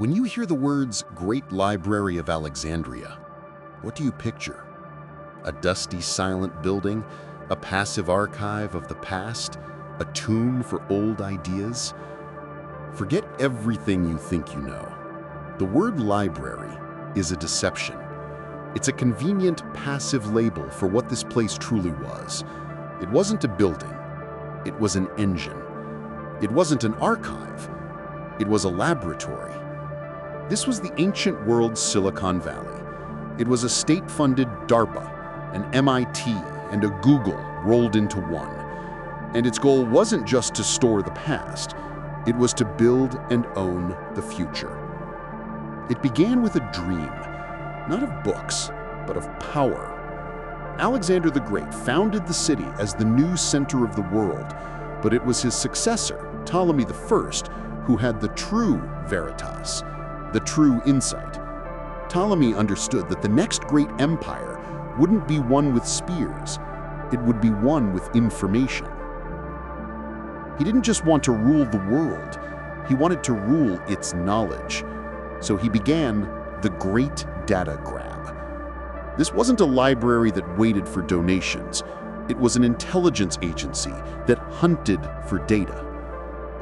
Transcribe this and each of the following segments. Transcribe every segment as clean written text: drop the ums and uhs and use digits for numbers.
When you hear the words Great Library of Alexandria, what do you picture? A dusty, silent building, a passive archive of the past, a tomb for old ideas? Forget everything you think you know. The word library is a deception. It's a convenient, passive label for what this place truly was. It wasn't a building. It was an engine. It wasn't an archive. It was a laboratory. This was the ancient world's Silicon Valley. It was a state-funded DARPA, an MIT, and a Google rolled into one. And its goal wasn't just to store the past. It was to build and own the future. It began with a dream, not of books, but of power. Alexander the Great founded the city as the new center of the world, but it was his successor, Ptolemy I, who had the true Veritas, the true insight. Ptolemy understood that the next great empire wouldn't be one with spears, it would be one with information. He didn't just want to rule the world, he wanted to rule its knowledge. So he began the Great Data Grab. This wasn't a library that waited for donations. It was an intelligence agency that hunted for data.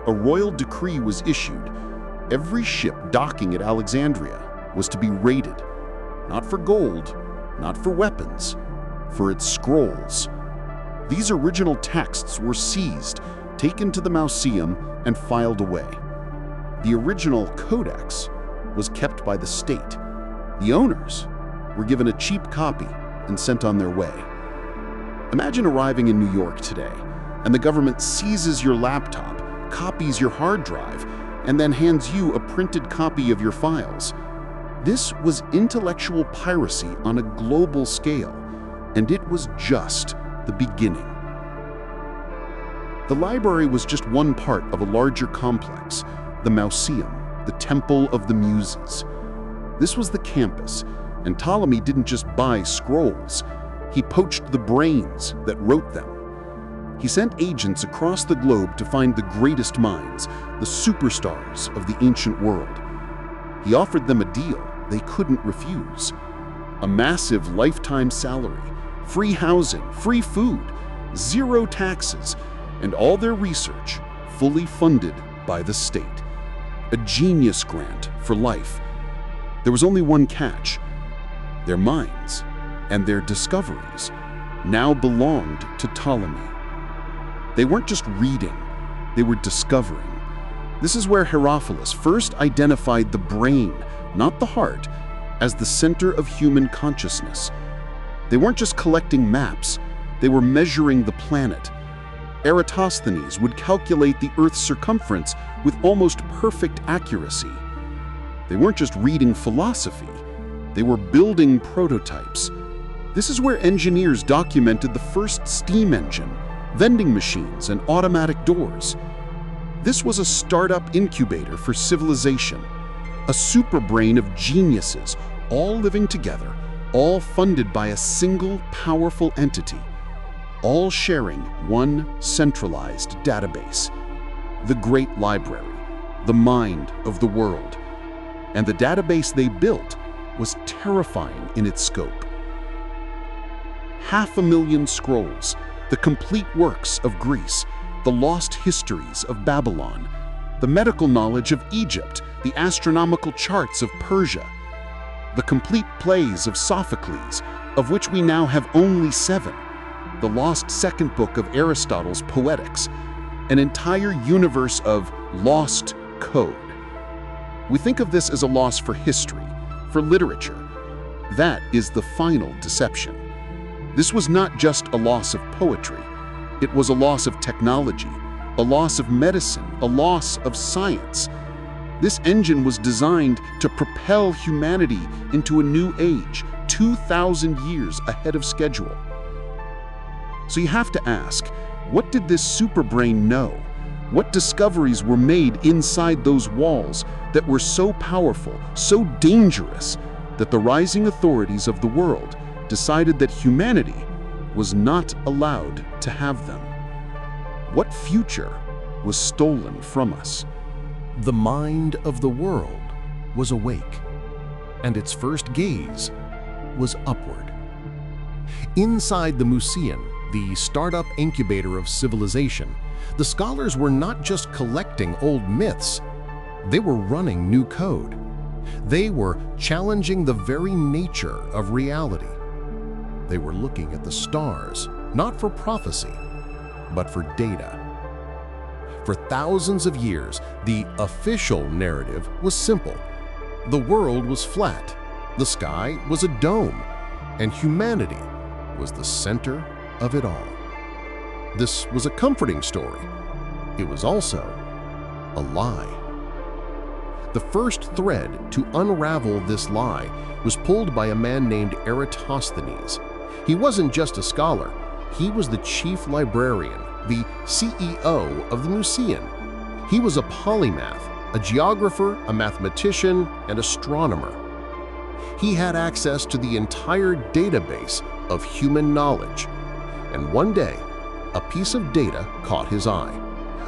A royal decree was issued. Every ship docking at Alexandria was to be raided, not for gold, not for weapons, for its scrolls. These original texts were seized, taken to the Mausoleum, and filed away. The original Codex was kept by the state. The owners were given a cheap copy and sent on their way. Imagine arriving in New York today, and the government seizes your laptop, copies your hard drive, and then hands you a printed copy of your files. This was intellectual piracy on a global scale, and it was just the beginning. The library was just one part of a larger complex, the Mausoleum, the Temple of the Muses. This was the campus, and Ptolemy didn't just buy scrolls. He poached the brains that wrote them. He sent agents across the globe to find the greatest minds, the superstars of the ancient world. He offered them a deal they couldn't refuse. A massive lifetime salary, free housing, free food, zero taxes, and all their research fully funded by the state. A genius grant for life. There was only one catch. Their minds and their discoveries now belonged to Ptolemy. They weren't just reading, they were discovering. This is where Herophilus first identified the brain, not the heart, as the center of human consciousness. They weren't just collecting maps, they were measuring the planet. Eratosthenes would calculate the Earth's circumference with almost perfect accuracy. They weren't just reading philosophy, they were building prototypes. This is where engineers documented the first steam engine, vending machines, and automatic doors. This was a startup incubator for civilization, a superbrain of geniuses, all living together, all funded by a single powerful entity, all sharing one centralized database, the Great Library, the mind of the world. And the database they built was terrifying in its scope. 500,000 scrolls, the complete works of Greece, the lost histories of Babylon, the medical knowledge of Egypt, the astronomical charts of Persia, the complete plays of Sophocles, of which we now have only 7, the lost second book of Aristotle's Poetics, an entire universe of lost code. We think of this as a loss for history, for literature. That is the final deception. This was not just a loss of poetry. It was a loss of technology, a loss of medicine, a loss of science. This engine was designed to propel humanity into a new age, 2,000 years ahead of schedule. So you have to ask, what did this superbrain know? What discoveries were made inside those walls that were so powerful, so dangerous, that the rising authorities of the world decided that humanity was not allowed to have them? What future was stolen from us? The mind of the world, was awake, and its first gaze was upward. Inside the Museum, the startup incubator of civilization, the scholars were not just collecting old myths, they were running new code. They were challenging the very nature of reality. They were looking at the stars, not for prophecy, but for data. For thousands of years, the official narrative was simple. The world was flat, the sky was a dome, and humanity was the center of it all. This was a comforting story. It was also a lie. The first thread to unravel this lie was pulled by a man named Eratosthenes. He wasn't just a scholar, he was the chief librarian, the CEO of the Museum. He was a polymath, a geographer, a mathematician, and astronomer. He had access to the entire database of human knowledge. And one day, a piece of data caught his eye.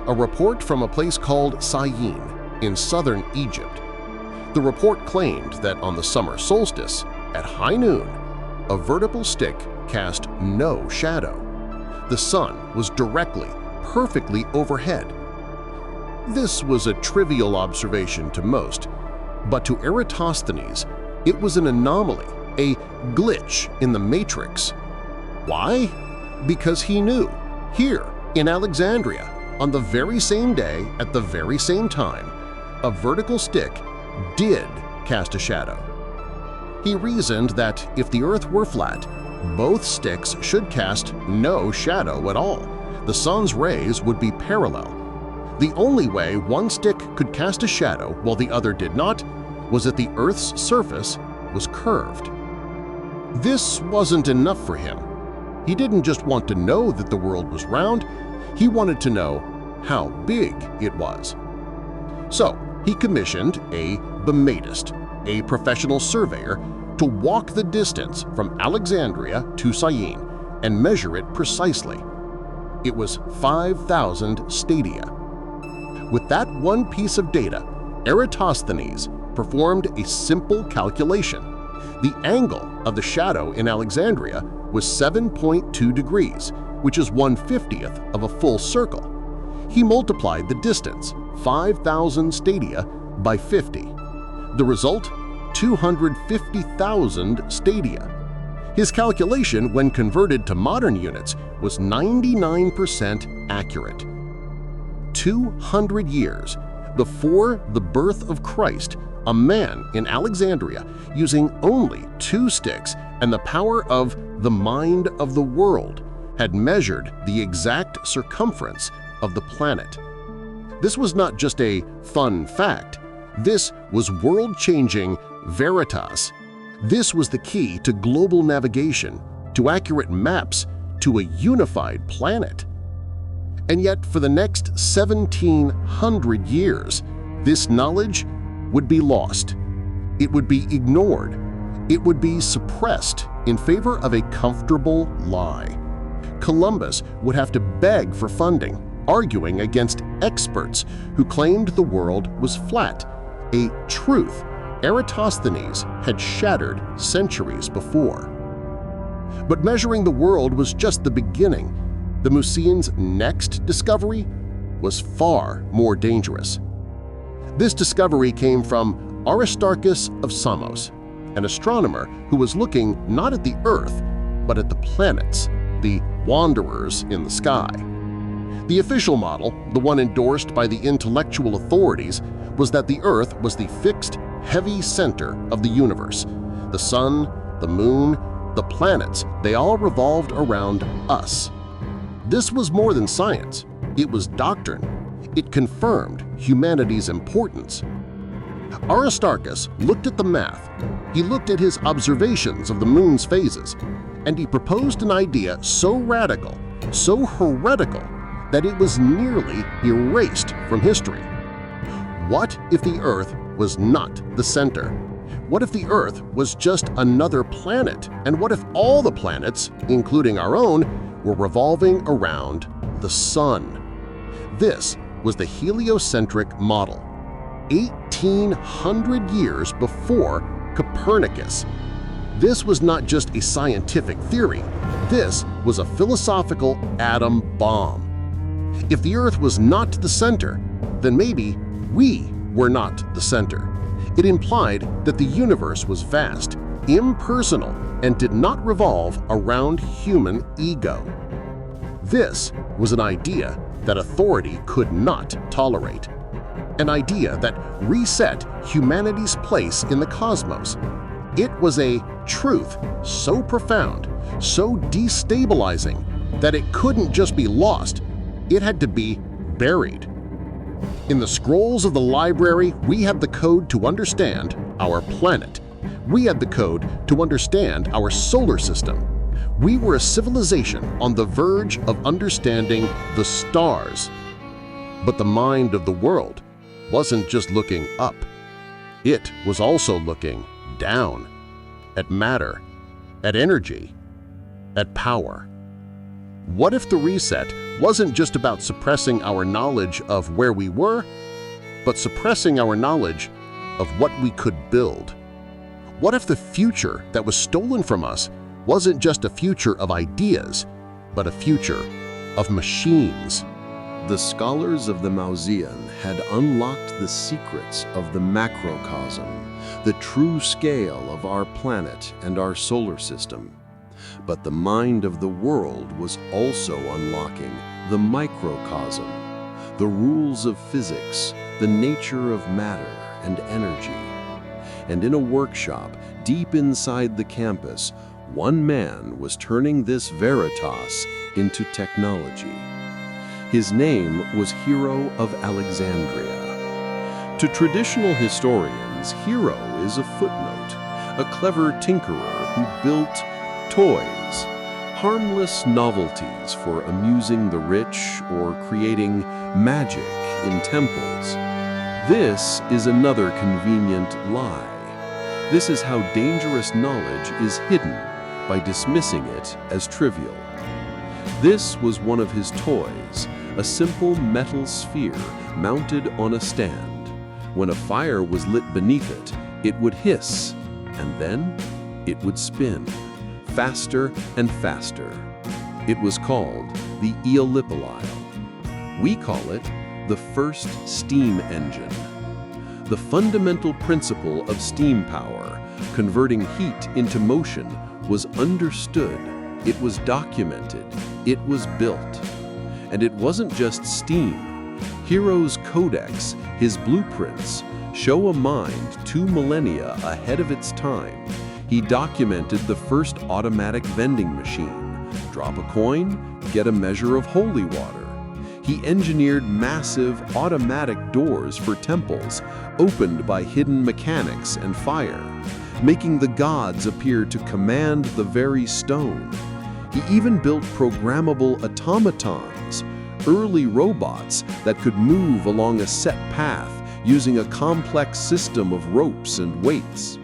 A report from a place called Syene in southern Egypt. The report claimed that on the summer solstice, at high noon, a vertical stick cast no shadow. The sun was directly, perfectly overhead. This was a trivial observation to most, but to Eratosthenes, it was an anomaly, a glitch in the matrix. Why? Because he knew, here in Alexandria, on the very same day at the very same time, a vertical stick did cast a shadow. He reasoned that if the Earth were flat, both sticks should cast no shadow at all. The sun's rays would be parallel. The only way one stick could cast a shadow while the other did not was that the Earth's surface was curved. This wasn't enough for him. He didn't just want to know that the world was round, he wanted to know how big it was. So he commissioned a Bematist, a professional surveyor, to walk the distance from Alexandria to Syene and measure it precisely. It was 5,000 stadia. With that one piece of data, Eratosthenes performed a simple calculation. The angle of the shadow in Alexandria was 7.2 degrees, which is 1/50th of a full circle. He multiplied the distance, 5,000 stadia, by 50. The result? 250,000 stadia. His calculation, when converted to modern units, was 99% accurate. 200 years before the birth of Christ, a man in Alexandria, using only 2 sticks and the power of the mind of the world, had measured the exact circumference of the planet. This was not just a fun fact. This was world-changing Veritas. This was the key to global navigation, to accurate maps, to a unified planet. And yet, for the next 1,700 years, this knowledge would be lost. It would be ignored. It would be suppressed in favor of a comfortable lie. Columbus would have to beg for funding, arguing against experts who claimed the world was flat, a truth Eratosthenes had shattered centuries before. But measuring the world was just the beginning. The Museum's next discovery was far more dangerous. This discovery came from Aristarchus of Samos, an astronomer who was looking not at the Earth, but at the planets, the wanderers in the sky. The official model, the one endorsed by the intellectual authorities, was that the Earth was the fixed, heavy center of the universe. The sun, the moon, the planets, they all revolved around us. This was more than science. It was doctrine. It confirmed humanity's importance. Aristarchus looked at the math, he looked at his observations of the moon's phases, and he proposed an idea so radical, so heretical, that it was nearly erased from history. What if the Earth was not the center? What if the Earth was just another planet? And what if all the planets, including our own, were revolving around the Sun? This was the heliocentric model. 1,800 years before Copernicus. This was not just a scientific theory. This was a philosophical atom bomb. If the Earth was not the center, then maybe we were not the center. It implied that the universe was vast, impersonal, and did not revolve around human ego. This was an idea that authority could not tolerate. An idea that reset humanity's place in the cosmos. It was a truth so profound, so destabilizing, that it couldn't just be lost, it had to be buried. In the scrolls of the library, we have the code to understand our planet. We had the code to understand our solar system. We were a civilization on the verge of understanding the stars. But the mind of the world wasn't just looking up. It was also looking down, at matter, at energy, at power. What if the reset wasn't just about suppressing our knowledge of where we were, but suppressing our knowledge of what we could build? What if the future that was stolen from us wasn't just a future of ideas, but a future of machines? The scholars of the Mausean had unlocked the secrets of the macrocosm, the true scale of our planet and our solar system. But the mind of the world was also unlocking the microcosm, the rules of physics, the nature of matter and energy. And in a workshop deep inside the campus, one man was turning this Veritas into technology. His name was Hero of Alexandria. To traditional historians, Hero is a footnote, a clever tinkerer who built toys, harmless novelties for amusing the rich or creating magic in temples. This is another convenient lie. This is how dangerous knowledge is hidden, by dismissing it as trivial. This was one of his toys, a simple metal sphere mounted on a stand. When a fire was lit beneath it, it would hiss, and then it would spin, faster and faster. It was called the Eolipolyle. We call it the first steam engine. The fundamental principle of steam power, converting heat into motion, was understood. It was documented. It was built. And it wasn't just steam. Hero's Codex, his blueprints, show a mind 2 millennia ahead of its time. He documented the first automatic vending machine. Drop a coin, get a measure of holy water. He engineered massive automatic doors for temples, opened by hidden mechanics and fire, making the gods appear to command the very stone. He even built programmable automatons, early robots that could move along a set path using a complex system of ropes and weights.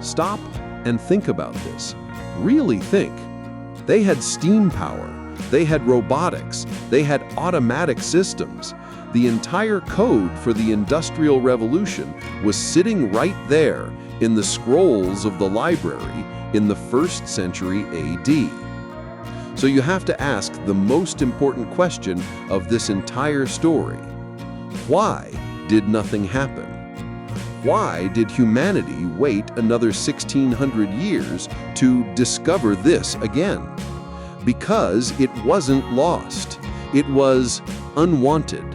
Stop and think about this. Really think. They had steam power. They had robotics. They had automatic systems. The entire code for the Industrial Revolution was sitting right there in the scrolls of the library in the 1st century AD. So you have to ask the most important question of this entire story. Why did nothing happen? Why did humanity wait another 1,600 years to discover this again? Because it wasn't lost. It was unwanted.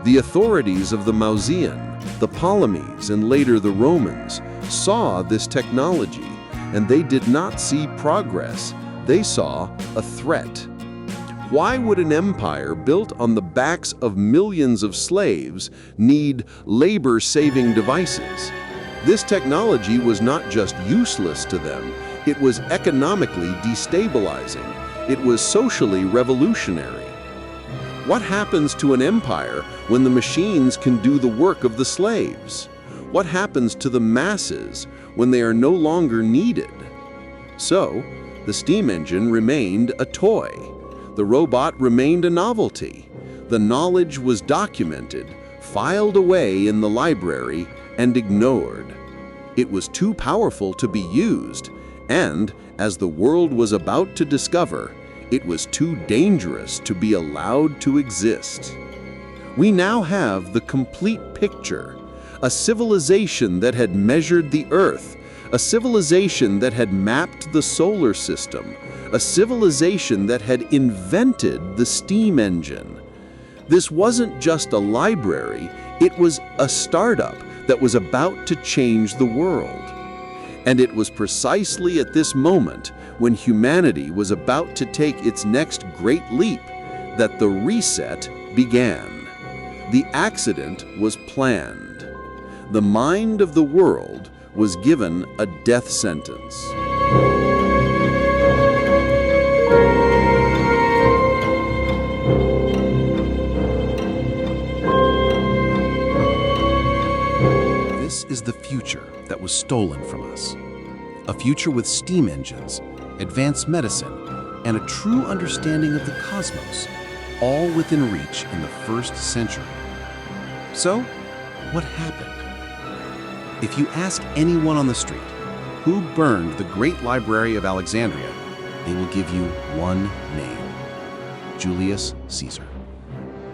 The authorities of the Mausean, the Ptolemies, and later the Romans saw this technology, and they did not see progress. They saw a threat. Why would an empire built on the backs of millions of slaves need labor-saving devices? This technology was not just useless to them, it was economically destabilizing. It was socially revolutionary. What happens to an empire when the machines can do the work of the slaves? What happens to the masses when they are no longer needed? So, the steam engine remained a toy. The robot remained a novelty. The knowledge was documented, filed away in the library, and ignored. It was too powerful to be used, and, as the world was about to discover, it was too dangerous to be allowed to exist. We now have the complete picture, a civilization that had measured the Earth, a civilization that had mapped the solar system, a civilization that had invented the steam engine. This wasn't just a library, it was a startup that was about to change the world. And it was precisely at this moment, when humanity was about to take its next great leap, that the reset began. The accident was planned. The mind of the world was given a death sentence. This is the future that was stolen from us. A future with steam engines, advanced medicine, and a true understanding of the cosmos, all within reach in the 1st century. So, what happened? If you ask anyone on the street who burned the Great Library of Alexandria, they will give you one name: Julius Caesar.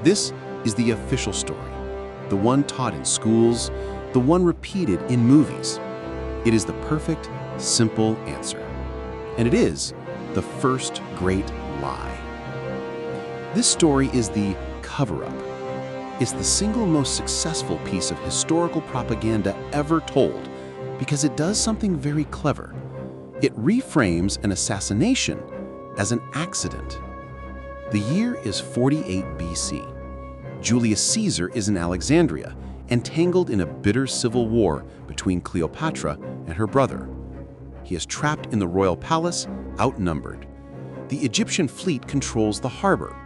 This is the official story, the one taught in schools, the one repeated in movies. It is the perfect, simple answer. And it is the first great lie. This story is the cover-up. It's the single most successful piece of historical propaganda ever told because it does something very clever. It reframes an assassination as an accident. The year is 48 BC. Julius Caesar is in Alexandria, entangled in a bitter civil war between Cleopatra and her brother. He is trapped in the royal palace, outnumbered. The Egyptian fleet controls the harbor.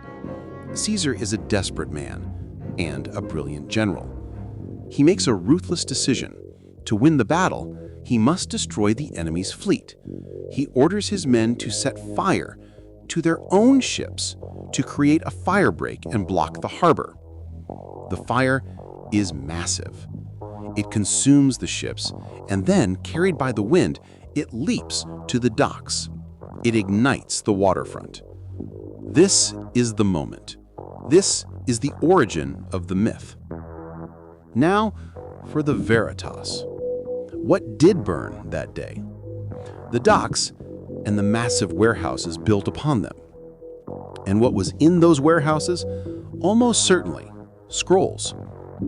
Caesar is a desperate man and a brilliant general. He makes a ruthless decision. To win the battle, he must destroy the enemy's fleet. He orders his men to set fire to their own ships to create a firebreak and block the harbor. The fire is massive. It consumes the ships, and then, carried by the wind, it leaps to the docks. It ignites the waterfront. This is the moment. This is the origin of the myth. Now, for the Veritas. What did burn that day? The docks and the massive warehouses built upon them. And what was in those warehouses? Almost certainly scrolls,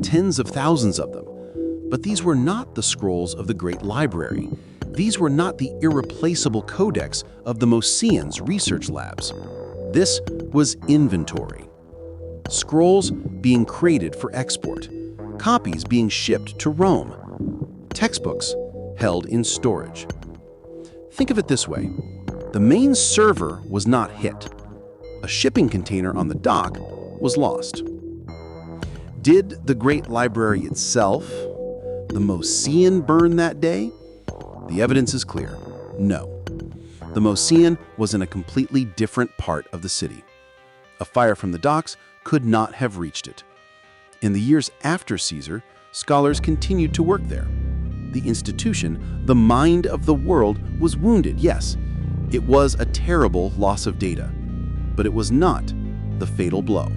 tens of thousands of them. But these were not the scrolls of the Great Library. These were not the irreplaceable Codex of the Moseans research labs. This was inventory. Scrolls being created for export, copies being shipped to Rome, textbooks held in storage. Think of it this way. The main server was not hit. A shipping container on the dock was lost. Did the Great Library itself, the Mosean, burn that day? The evidence is clear. No. The Mosean was in a completely different part of the city. A fire from the docks could not have reached it. In the years after Caesar, scholars continued to work there. The institution, the mind of the world, was wounded, yes. It was a terrible loss of data, but it was not the fatal blow.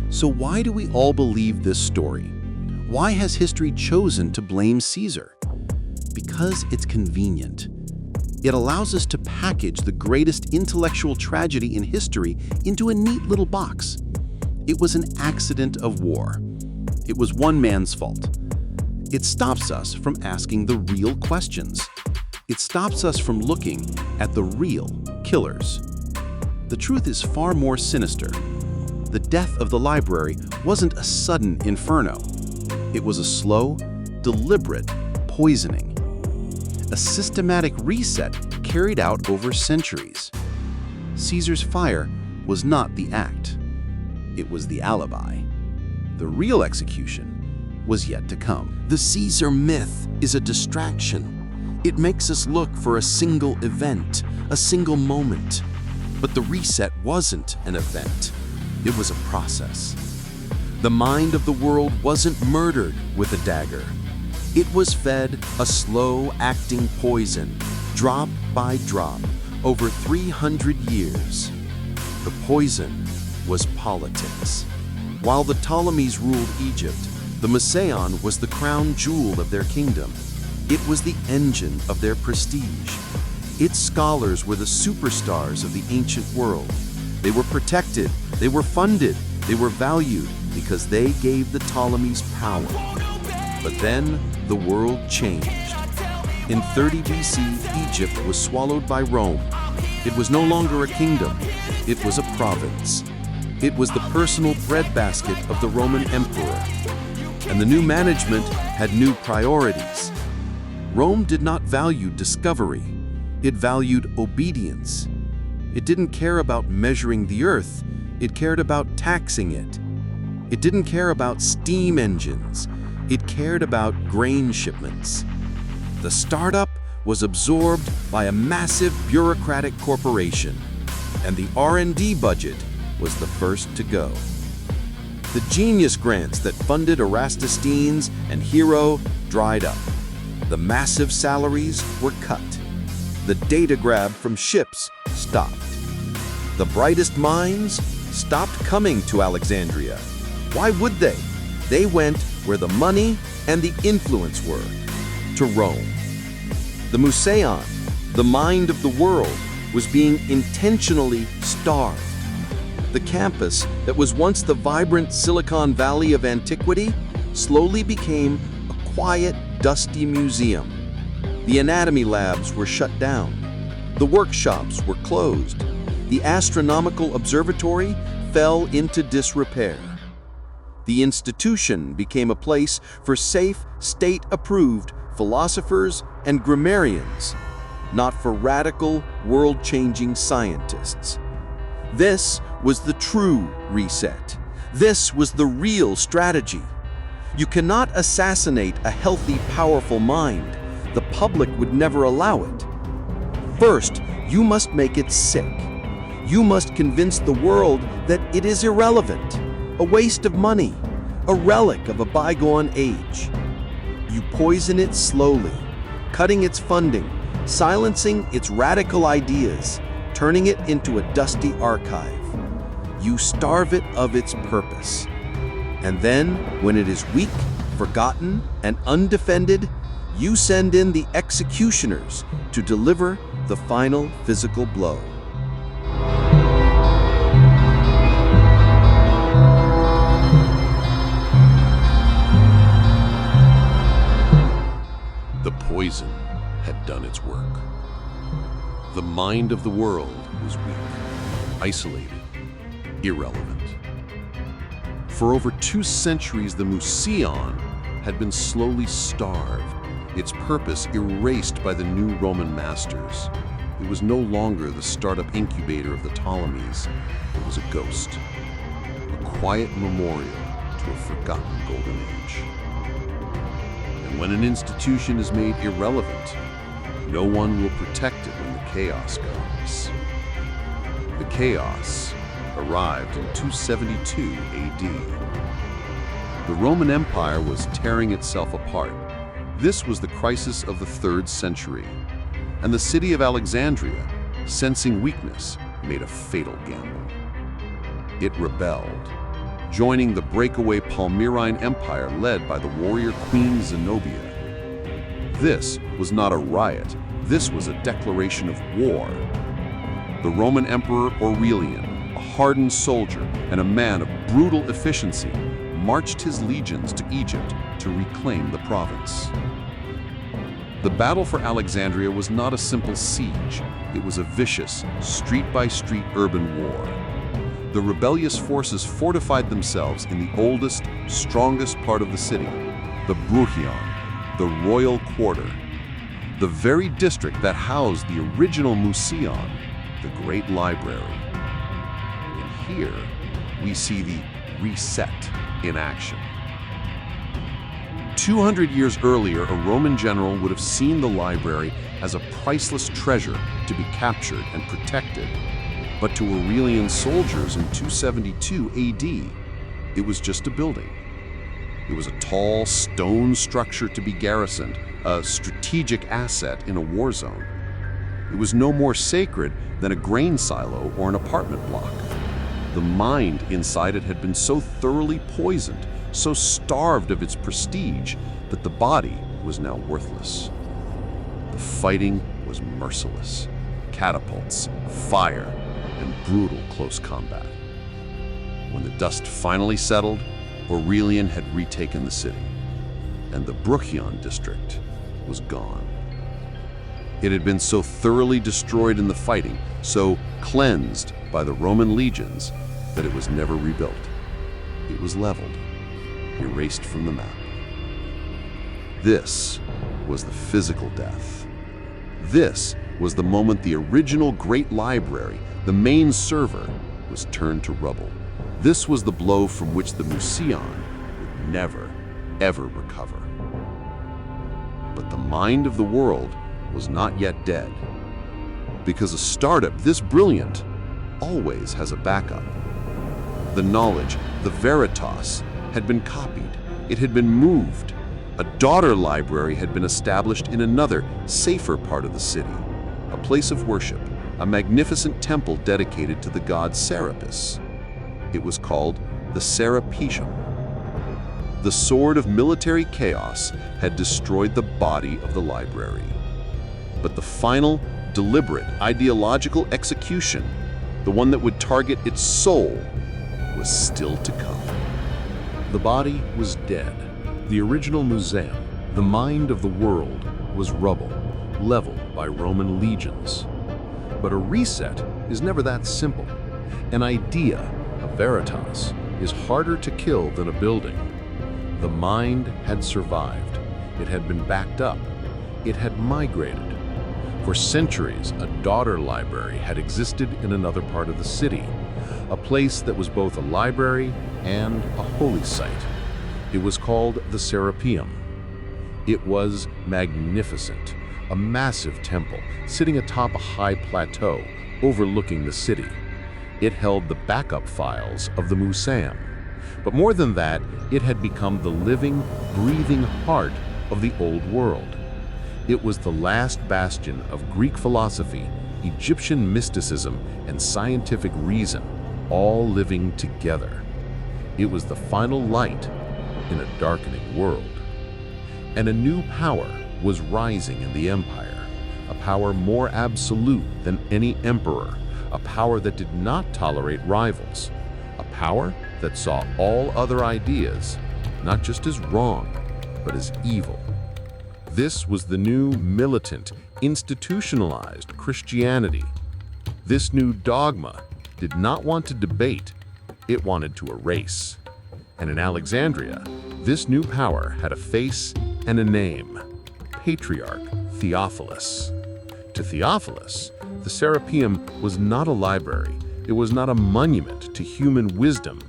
So why do we all believe this story? Why has history chosen to blame Caesar? Because it's convenient. It allows us to package the greatest intellectual tragedy in history into a neat little box. It was an accident of war. It was one man's fault. It stops us from asking the real questions. It stops us from looking at the real killers. The truth is far more sinister. The death of the library wasn't a sudden inferno. It was a slow, deliberate poisoning. A systematic reset carried out over centuries. Caesar's fire was not the act. It was the alibi. The real execution was yet to come. The Caesar myth is a distraction. It makes us look for a single event, a single moment. But the reset wasn't an event. It was a process. The mind of the world wasn't murdered with a dagger. It was fed a slow-acting poison, drop by drop, over 300 years. The poison was politics. While the Ptolemies ruled Egypt, the Museion was the crown jewel of their kingdom. It was the engine of their prestige. Its scholars were the superstars of the ancient world. They were protected, they were funded, they were valued because they gave the Ptolemies power. But then the world changed. In 30 BC, Egypt was swallowed by Rome. It was no longer a kingdom, it was a province. It was the personal breadbasket of the Roman emperor. And the new management had new priorities. Rome did not value discovery. It valued obedience. It didn't care about measuring the earth. It cared about taxing it. It didn't care about steam engines. It cared about grain shipments. The startup was absorbed by a massive bureaucratic corporation, and the R&D budget was the first to go. The genius grants that funded Erastostines and Hero dried up. The massive salaries were cut. The data grab from ships stopped. The brightest minds stopped coming to Alexandria. Why would they? They went where the money and the influence were, to Rome. The Museion, the mind of the world, was being intentionally starved. The campus that was once the vibrant Silicon Valley of antiquity slowly became a quiet, dusty museum. The anatomy labs were shut down. The workshops were closed. The astronomical observatory fell into disrepair. The institution became a place for safe, state-approved philosophers and grammarians, not for radical, world-changing scientists. This was the true reset. This was the real strategy. You cannot assassinate a healthy, powerful mind. The public would never allow it. First, you must make it sick. You must convince the world that it is irrelevant, a waste of money, a relic of a bygone age. You poison it slowly, cutting its funding, silencing its radical ideas, turning it into a dusty archive. You starve it of its purpose. And then, when it is weak, forgotten, and undefended, you send in the executioners to deliver the final physical blow. The poison had done its work. The mind of the world was weak, isolated, irrelevant. For over 2 centuries, the Museion had been slowly starved, its purpose erased by the new Roman masters. It was no longer the startup incubator of the Ptolemies. It was a ghost, a quiet memorial to a forgotten golden age. And when an institution is made irrelevant, no one will protect it when the chaos comes. The chaos arrived in 272 AD. The Roman Empire was tearing itself apart. This was the crisis of the 3rd century, and the city of Alexandria, sensing weakness, made a fatal gamble. It rebelled, joining the breakaway Palmyrine Empire led by the warrior Queen Zenobia. This was not a riot, this was a declaration of war. The Roman Emperor Aurelian, a hardened soldier and a man of brutal efficiency, marched his legions to Egypt to reclaim the province. The battle for Alexandria was not a simple siege. It was a vicious, street-by-street urban war. The rebellious forces fortified themselves in the oldest, strongest part of the city, the Bruchion, the royal quarter, the very district that housed the original Museion, the Great Library. And here we see the reset in action. 200 years earlier, a Roman general would have seen the library as a priceless treasure to be captured and protected. But to Aurelian soldiers in 272 AD, it was just a building. It was a tall stone structure to be garrisoned, a strategic asset in a war zone. It was no more sacred than a grain silo or an apartment block. The mind inside it had been so thoroughly poisoned, so starved of its prestige, that the body was now worthless. The fighting was merciless. Catapults, fire, and brutal close combat. When the dust finally settled, Aurelian had retaken the city, and the Bruchion district was gone. It had been so thoroughly destroyed in the fighting, so cleansed by the Roman legions, that it was never rebuilt. It was leveled, erased from the map. This was the physical death. This was the moment the original Great Library, the main server, was turned to rubble. This was the blow from which the Museon would never, ever recover. But the mind of the world was not yet dead, because a startup this brilliant always has a backup. The knowledge, the Veritas, had been copied. It had been moved. A daughter library had been established in another, safer part of the city, a place of worship, a magnificent temple dedicated to the god Serapis. It was called the Serapium. The sword of military chaos had destroyed the body of the library. But the final, deliberate, ideological execution, the one that would target its soul, was still to come. The body was dead. The original museum, the mind of the world, was rubble, leveled by Roman legions. But a reset is never that simple. An idea, a Veritas, is harder to kill than a building. The mind had survived. It had been backed up. It had migrated. For centuries, a daughter library had existed in another part of the city, a place that was both a library and a holy site. It was called the Serapium. It was magnificent, a massive temple sitting atop a high plateau overlooking the city. It held the backup files of the museum. But more than that, it had become the living, breathing heart of the old world. It was the last bastion of Greek philosophy, Egyptian mysticism, and scientific reason, all living together. It was the final light in a darkening world. And a new power was rising in the empire, a power more absolute than any emperor, a power that did not tolerate rivals, a power that saw all other ideas not just as wrong, but as evil. This was the new militant, institutionalized Christianity. This new dogma did not want to debate, it wanted to erase. And in Alexandria, this new power had a face and a name: Patriarch Theophilus. To Theophilus, the Serapium was not a library. It was not a monument to human wisdom.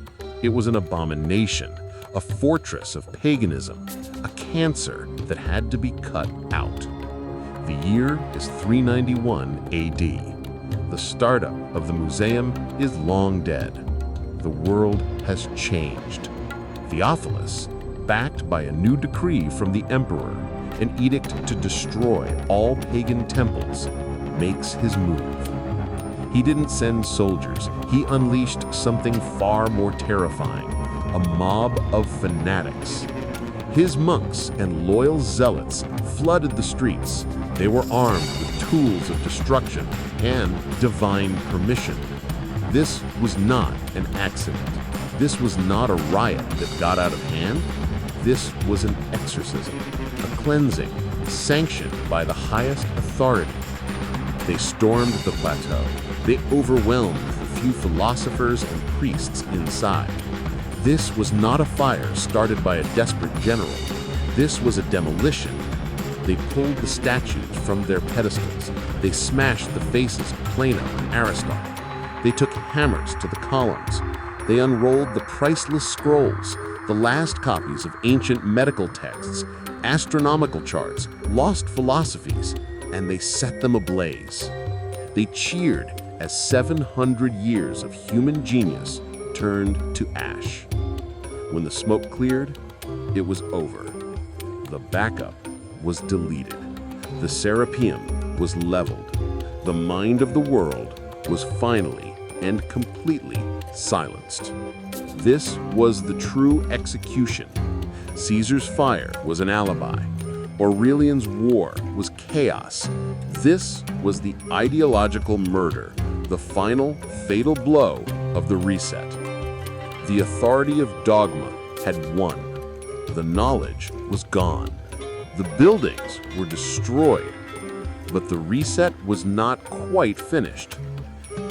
It was an abomination, a fortress of paganism, a cancer that had to be cut out. The year is 391 AD. The startup of the museum is long dead. The world has changed. Theophilus, backed by a new decree from the emperor, an edict to destroy all pagan temples, makes his move. He didn't send soldiers. He unleashed something far more terrifying, a mob of fanatics. His monks and loyal zealots flooded the streets. They were armed with tools of destruction and divine permission. This was not an accident. This was not a riot that got out of hand. This was an exorcism, a cleansing, sanctioned by the highest authority. They stormed the plateau. They overwhelmed the few philosophers and priests inside. This was not a fire started by a desperate general. This was a demolition. They pulled the statues from their pedestals. They smashed the faces of Plato and Aristotle. They took hammers to the columns. They unrolled the priceless scrolls, the last copies of ancient medical texts, astronomical charts, lost philosophies, and they set them ablaze. They cheered as 700 years of human genius turned to ash. When the smoke cleared, it was over. The backup was deleted. The Serapium was leveled. The mind of the world was finally and completely silenced. This was the true execution. Caesar's fire was an alibi. Aurelian's war was chaos. This was the ideological murder, the final fatal blow of the reset. The authority of dogma had won. The knowledge was gone. The buildings were destroyed. But the reset was not quite finished.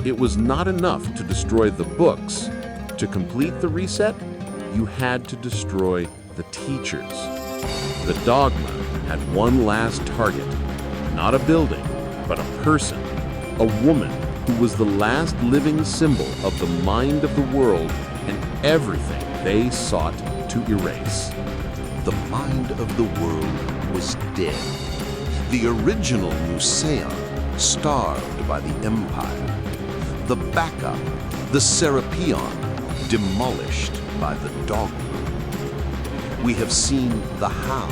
It was not enough to destroy the books. To complete the reset, you had to destroy the teachers. The dogma had one last target, not a building, but a person, a woman who was the last living symbol of the mind of the world and everything they sought to erase. The mind of the world was dead. The original Museum starved by the empire. The backup, the Serapium, demolished by the dogma. We have seen the how.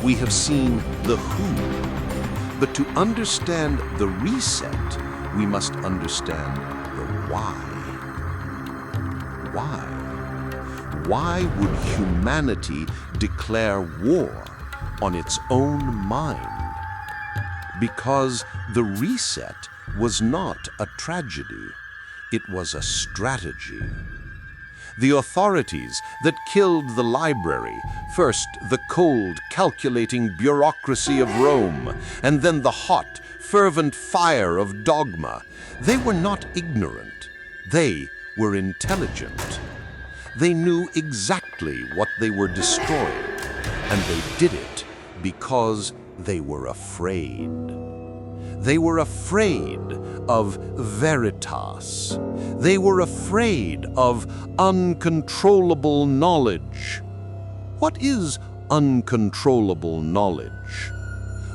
We have seen the who. But to understand the reset, we must understand the why. Why? Why would humanity declare war on its own mind? Because the reset was not a tragedy, it was a strategy. The authorities that killed the library, first the cold, calculating bureaucracy of Rome, and then the hot, fervent fire of dogma, they were not ignorant. They were intelligent. They knew exactly what they were destroying, and they did it because they were afraid. They were afraid of Veritas. They were afraid of uncontrollable knowledge. What is uncontrollable knowledge?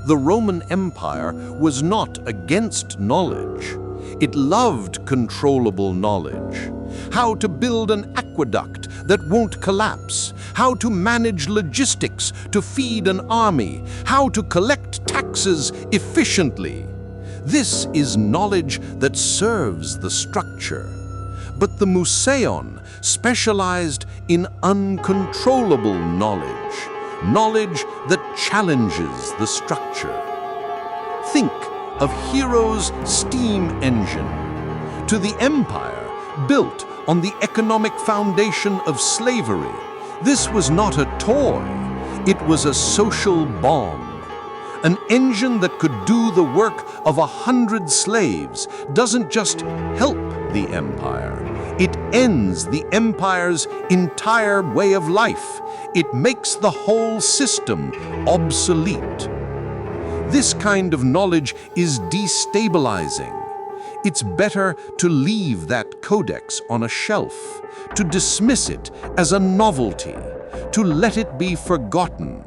The Roman Empire was not against knowledge. It loved controllable knowledge. How to build an aqueduct that won't collapse, how to manage logistics to feed an army, how to collect taxes efficiently. This is knowledge that serves the structure. But the Museon specialized in uncontrollable knowledge, knowledge that challenges the structure. Think of Hero's steam engine. To the empire built on the economic foundation of slavery, this was not a toy, it was a social bomb. An engine that could do the work of 100 slaves doesn't just help the empire, it ends the empire's entire way of life. It makes the whole system obsolete. This kind of knowledge is destabilizing. It's better to leave that codex on a shelf, to dismiss it as a novelty, to let it be forgotten.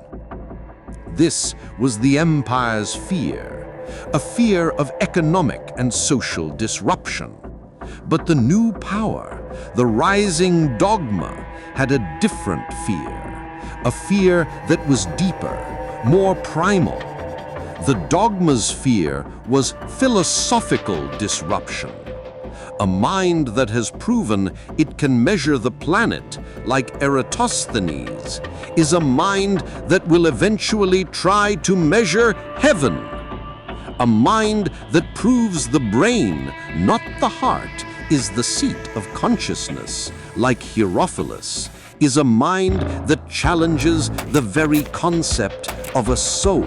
This was the empire's fear, a fear of economic and social disruption. But the new power, the rising dogma, had a different fear, a fear that was deeper, more primal. The dogma's fear was philosophical disruption. A mind that has proven it can measure the planet, like Eratosthenes, is a mind that will eventually try to measure heaven. A mind that proves the brain, not the heart, is the seat of consciousness, like Herophilus, is a mind that challenges the very concept of a soul.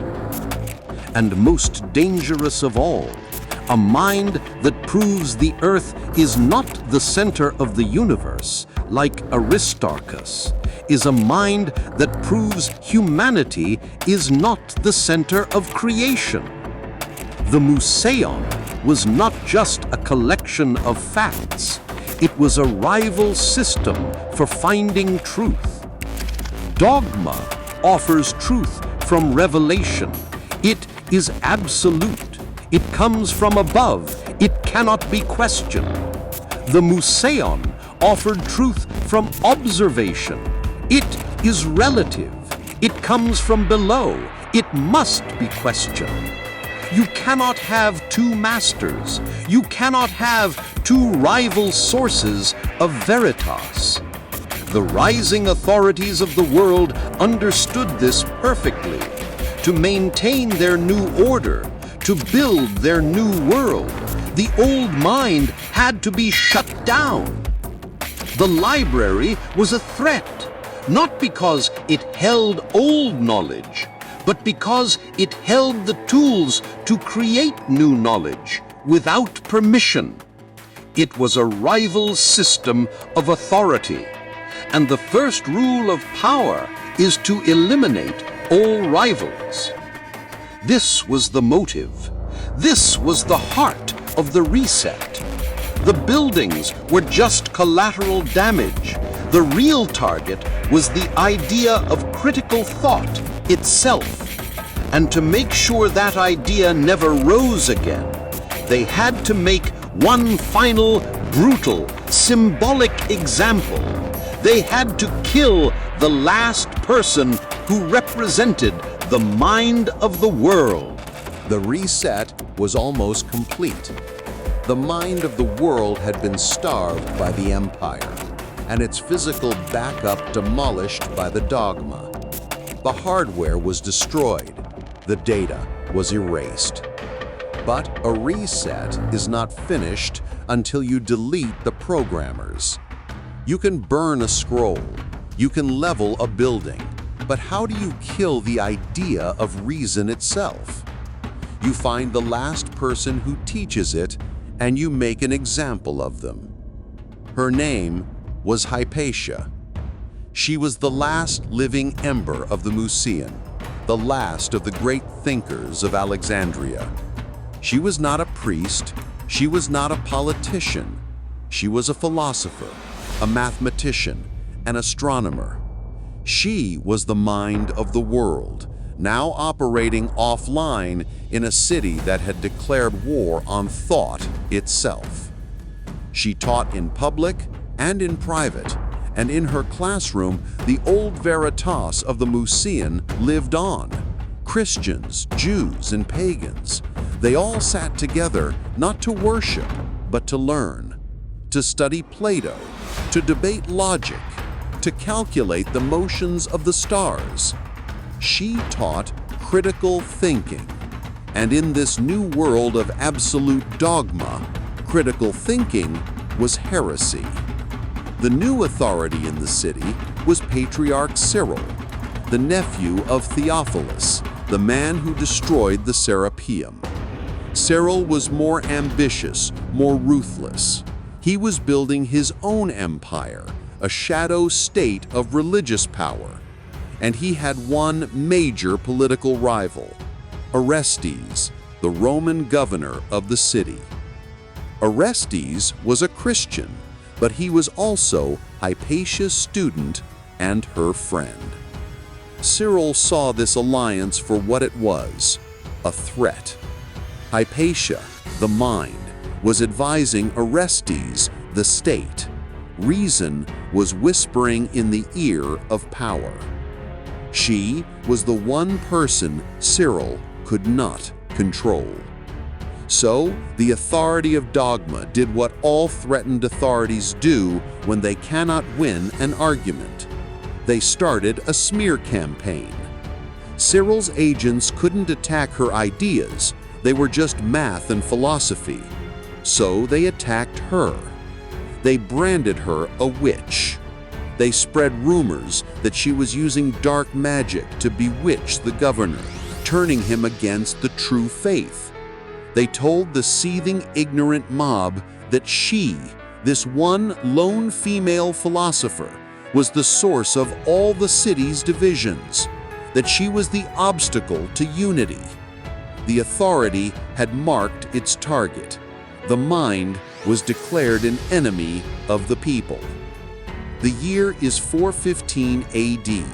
And most dangerous of all, a mind that proves the earth is not the center of the universe, like Aristarchus, is a mind that proves humanity is not the center of creation. The Museon was not just a collection of facts, it was a rival system for finding truth. Dogma offers truth from revelation. It is absolute. It comes from above. It cannot be questioned. The Museon offered truth from observation. It is relative. It comes from below. It must be questioned. You cannot have two masters. You cannot have two rival sources of Veritas. The rising authorities of the world understood this perfectly. To maintain their new order, to build their new world, the old mind had to be shut down. The library was a threat, not because it held old knowledge, but because it held the tools to create new knowledge without permission. It was a rival system of authority, and the first rule of power is to eliminate all rivals. This was the motive. This was the heart of the reset. The buildings were just collateral damage. The real target was the idea of critical thought itself. And to make sure that idea never rose again, they had to make one final, brutal, symbolic example. They had to kill the last person who represented the mind of the world. The reset was almost complete. The mind of the world had been starved by the empire, and its physical backup demolished by the dogma. The hardware was destroyed. The data was erased. But a reset is not finished until you delete the programmers. You can burn a scroll. You can level a building. But how do you kill the idea of reason itself? You find the last person who teaches it, and you make an example of them. Her name was Hypatia. She was the last living ember of the Musean, the last of the great thinkers of Alexandria. She was not a priest. She was not a politician. She was a philosopher, a mathematician, an astronomer. She was the mind of the world, now operating offline in a city that had declared war on thought itself. She taught in public and in private, and in her classroom, the old Veritas of the Musean lived on. Christians, Jews, and pagans, they all sat together not to worship, but to learn, to study Plato, to debate logic, to calculate the motions of the stars. She taught critical thinking, and in this new world of absolute dogma, critical thinking was heresy. The new authority in the city was Patriarch Cyril, the nephew of Theophilus, the man who destroyed the Serapium. Cyril was more ambitious, more ruthless. He was building his own empire, a shadow state of religious power. And he had one major political rival, Orestes, the Roman governor of the city. Orestes was a Christian, but he was also Hypatia's student and her friend. Cyril saw this alliance for what it was, a threat. Hypatia, the mind, was advising Orestes, the state. Reason was whispering in the ear of power. She was the one person Cyril could not control. So, the authority of dogma did what all threatened authorities do when they cannot win an argument. They started a smear campaign. Cyril's agents couldn't attack her ideas. They were just math and philosophy. So they attacked her. They branded her a witch. They spread rumors that she was using dark magic to bewitch the governor, turning him against the true faith. They told the seething, ignorant mob that she, this one lone female philosopher, was the source of all the city's divisions, that she was the obstacle to unity. The authority had marked its target. The mind was declared an enemy of the people. The year is 415 AD.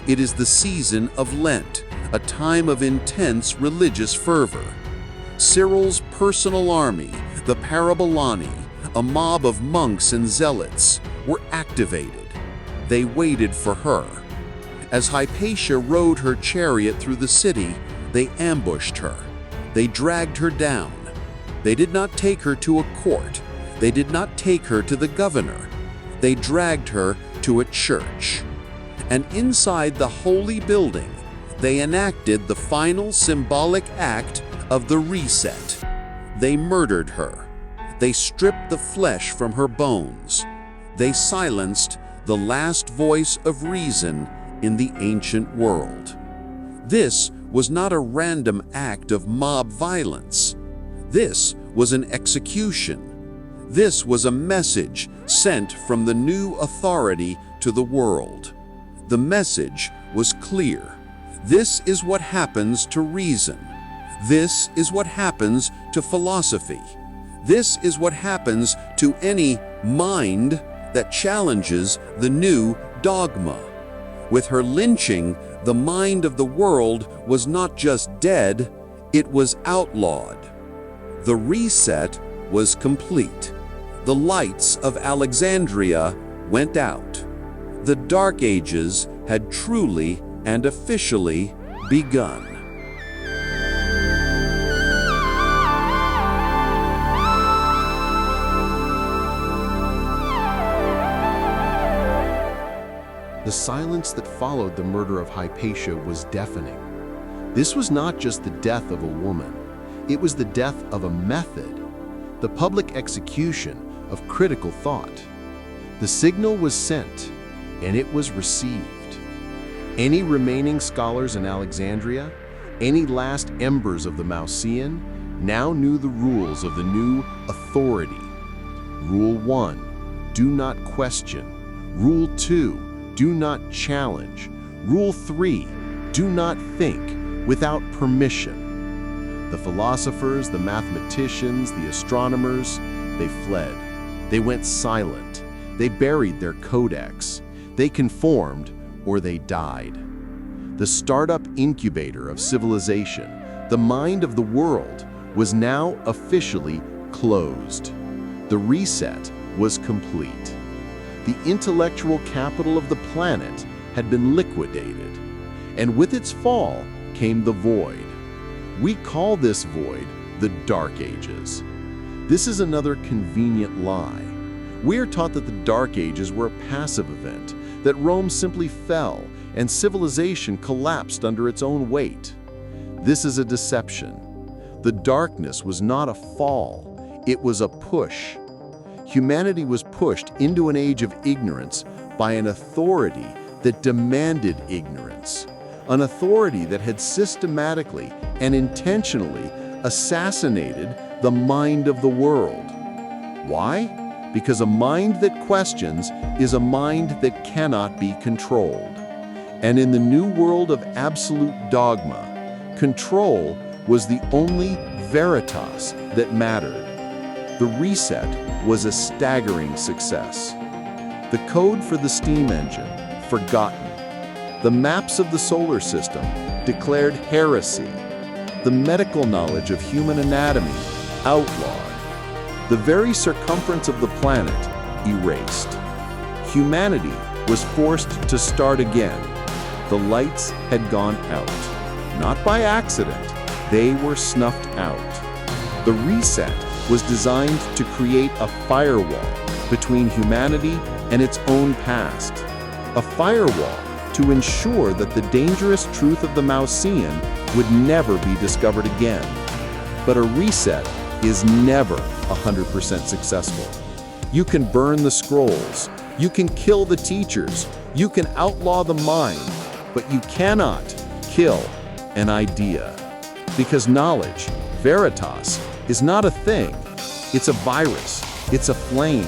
It is the season of Lent, a time of intense religious fervor. Cyril's personal army, the Parabolani, a mob of monks and zealots, were activated. They waited for her. As Hypatia rode her chariot through the city, they ambushed her. They dragged her down. They did not take her to a court. They did not take her to the governor. They dragged her to a church. And inside the holy building, they enacted the final symbolic act of the reset. They murdered her. They stripped the flesh from her bones. They silenced the last voice of reason in the ancient world. This was not a random act of mob violence. This was an execution. This was a message sent from the new authority to the world. The message was clear. This is what happens to reason. This is what happens to philosophy. This is what happens to any mind that challenges the new dogma. With her lynching, the mind of the world was not just dead, it was outlawed. The reset was complete. The lights of Alexandria went out. The Dark Ages had truly and officially begun. The silence that followed the murder of Hypatia was deafening. This was not just the death of a woman, it was the death of a method, the public execution of critical thought. The signal was sent, and it was received. Any remaining scholars in Alexandria, any last embers of the Mausean, now knew the rules of the new authority. Rule 1, do not question. Rule 2, do not challenge. Rule 3, do not think without permission. The philosophers, the mathematicians, the astronomers, they fled. They went silent. They buried their codex. They conformed or they died. The startup incubator of civilization, the mind of the world, was now officially closed. The reset was complete. The intellectual capital of the planet had been liquidated, and with its fall came the void. We call this void the Dark Ages. This is another convenient lie. We are taught that the Dark Ages were a passive event, that Rome simply fell and civilization collapsed under its own weight. This is a deception. The darkness was not a fall, it was a push. Humanity was pushed into an age of ignorance by an authority that demanded ignorance, an authority that had systematically and intentionally assassinated the mind of the world. Why? Because a mind that questions is a mind that cannot be controlled. And in the new world of absolute dogma, control was the only Veritas that mattered. The reset was a staggering success. The code for the steam engine, forgotten. The maps of the solar system, declared heresy. The medical knowledge of human anatomy, outlawed. The very circumference of the planet, erased. Humanity was forced to start again. The lights had gone out. Not by accident, they were snuffed out. The reset was designed to create a firewall between humanity and its own past. A firewall to ensure that the dangerous truth of the Mausean would never be discovered again. But a reset is never 100% successful. You can burn the scrolls, you can kill the teachers, you can outlaw the mind, but you cannot kill an idea. Because knowledge, Veritas, is not a thing. It's a virus. It's a flame.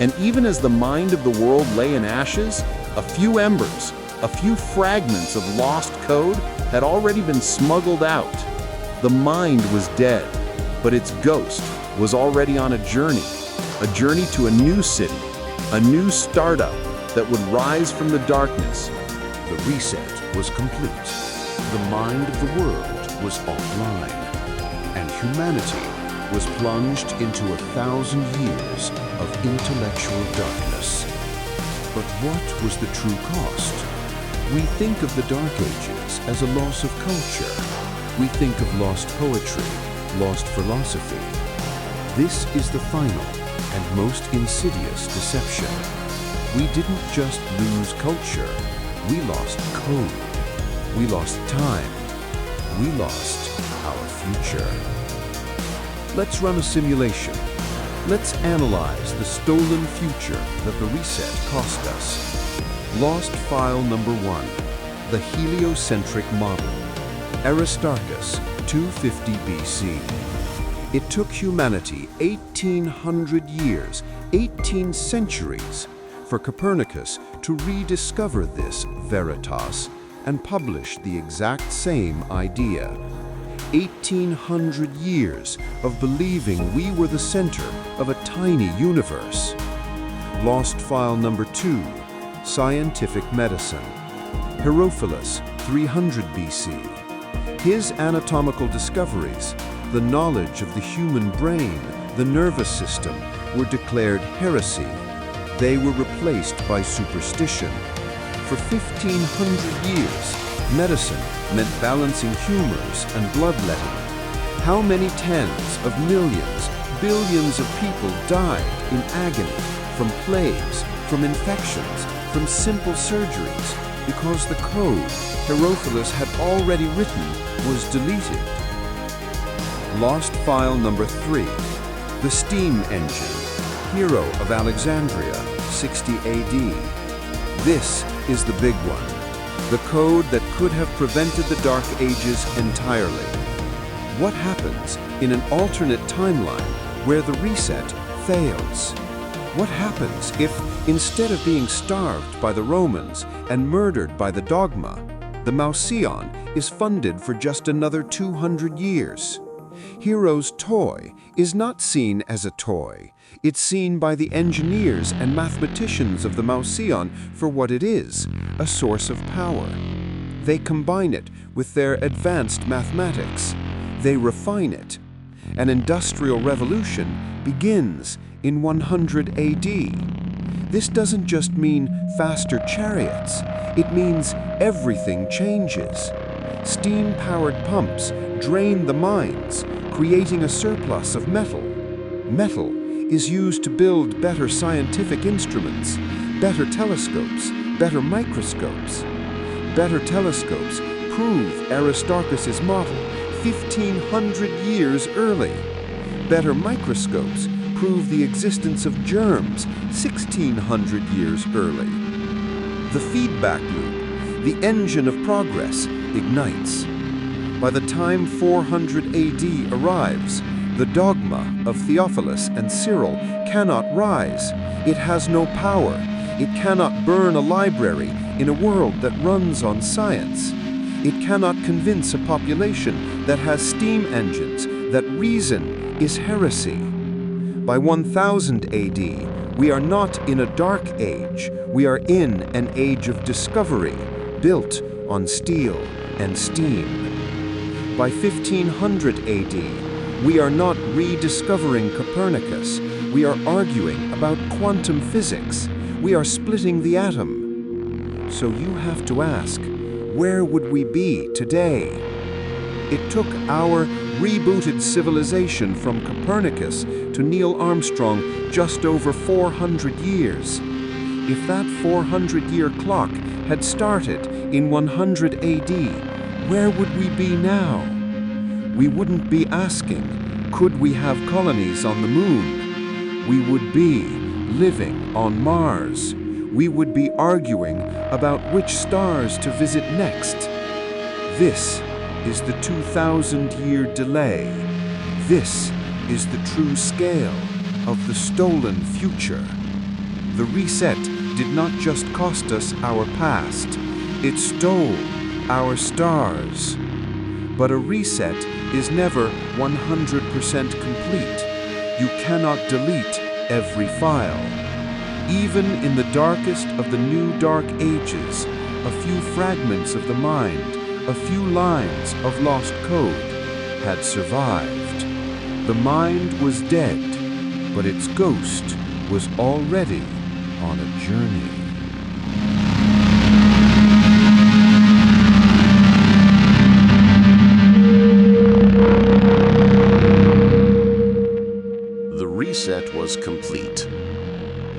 And even as the mind of the world lay in ashes, a few embers, a few fragments of lost code had already been smuggled out. The mind was dead, but its ghost was already on a journey to a new city, a new startup that would rise from the darkness. The reset was complete. The mind of the world was offline, and humanity was plunged into 1,000 years of intellectual darkness. But what was the true cost? We think of the Dark Ages as a loss of culture. We think of lost poetry, lost philosophy. This is the final and most insidious deception. We didn't just lose culture, we lost code. We lost time. We lost our future. Let's run a simulation. Let's analyze the stolen future that the reset cost us. Lost file number 1, the heliocentric model. Aristarchus, 250 BC. It took humanity 1,800 years, 18 centuries, for Copernicus to rediscover this Veritas and publish the exact same idea. 1,800 years of believing we were the center of a tiny universe. Lost file number 2, scientific medicine. Herophilus, 300 BC. His anatomical discoveries, the knowledge of the human brain, the nervous system, were declared heresy. They were replaced by superstition. For 1,500 years, medicine meant balancing humors and bloodletting. How many tens of millions, billions of people died in agony from plagues, from infections, from simple surgeries, because the code Herophilus had already written was deleted. Lost file number 3, the steam engine. Hero of Alexandria, 60 AD. This is the big one, the code that could have prevented the Dark Ages entirely. What happens in an alternate timeline where the reset fails? What happens if, instead of being starved by the Romans and murdered by the dogma, the Mauseon is funded for just another 200 years? Hero's toy is not seen as a toy. It's seen by the engineers and mathematicians of the Mauseon for what it is, a source of power. They combine it with their advanced mathematics. They refine it. An industrial revolution begins in 100 AD. This doesn't just mean faster chariots. It means everything changes. Steam-powered pumps drain the mines, creating a surplus of metal. Metal is used to build better scientific instruments, better telescopes, better microscopes. Better telescopes prove Aristarchus's model 1,500 years early. Better microscopes prove the existence of germs 1,600 years early. The feedback loop, the engine of progress, ignites. By the time 400 AD arrives, the dogma of Theophilus and Cyril cannot rise. It has no power. It cannot burn a library in a world that runs on science. It cannot convince a population that has steam engines that reason is heresy. By 1000 AD, we are not in a dark age. We are in an age of discovery, built on steel and steam. By 1500 AD, we are not rediscovering Copernicus. We are arguing about quantum physics. We are splitting the atom. So you have to ask, where would we be today? It took our rebooted civilization from Copernicus to Neil Armstrong just over 400 years. If that 400-year clock had started in 100 AD, where would we be now? We wouldn't be asking, could we have colonies on the moon? We would be living on Mars. We would be arguing about which stars to visit next. This is the 2,000-year delay. This is the true scale of the stolen future. The reset did not just cost us our past, it stole our stars. But a reset is never 100% complete. You cannot delete every file. Even in the darkest of the new dark ages, a few fragments of the mind, a few lines of lost code had survived. The mind was dead, but its ghost was already on a journey. The reset was complete.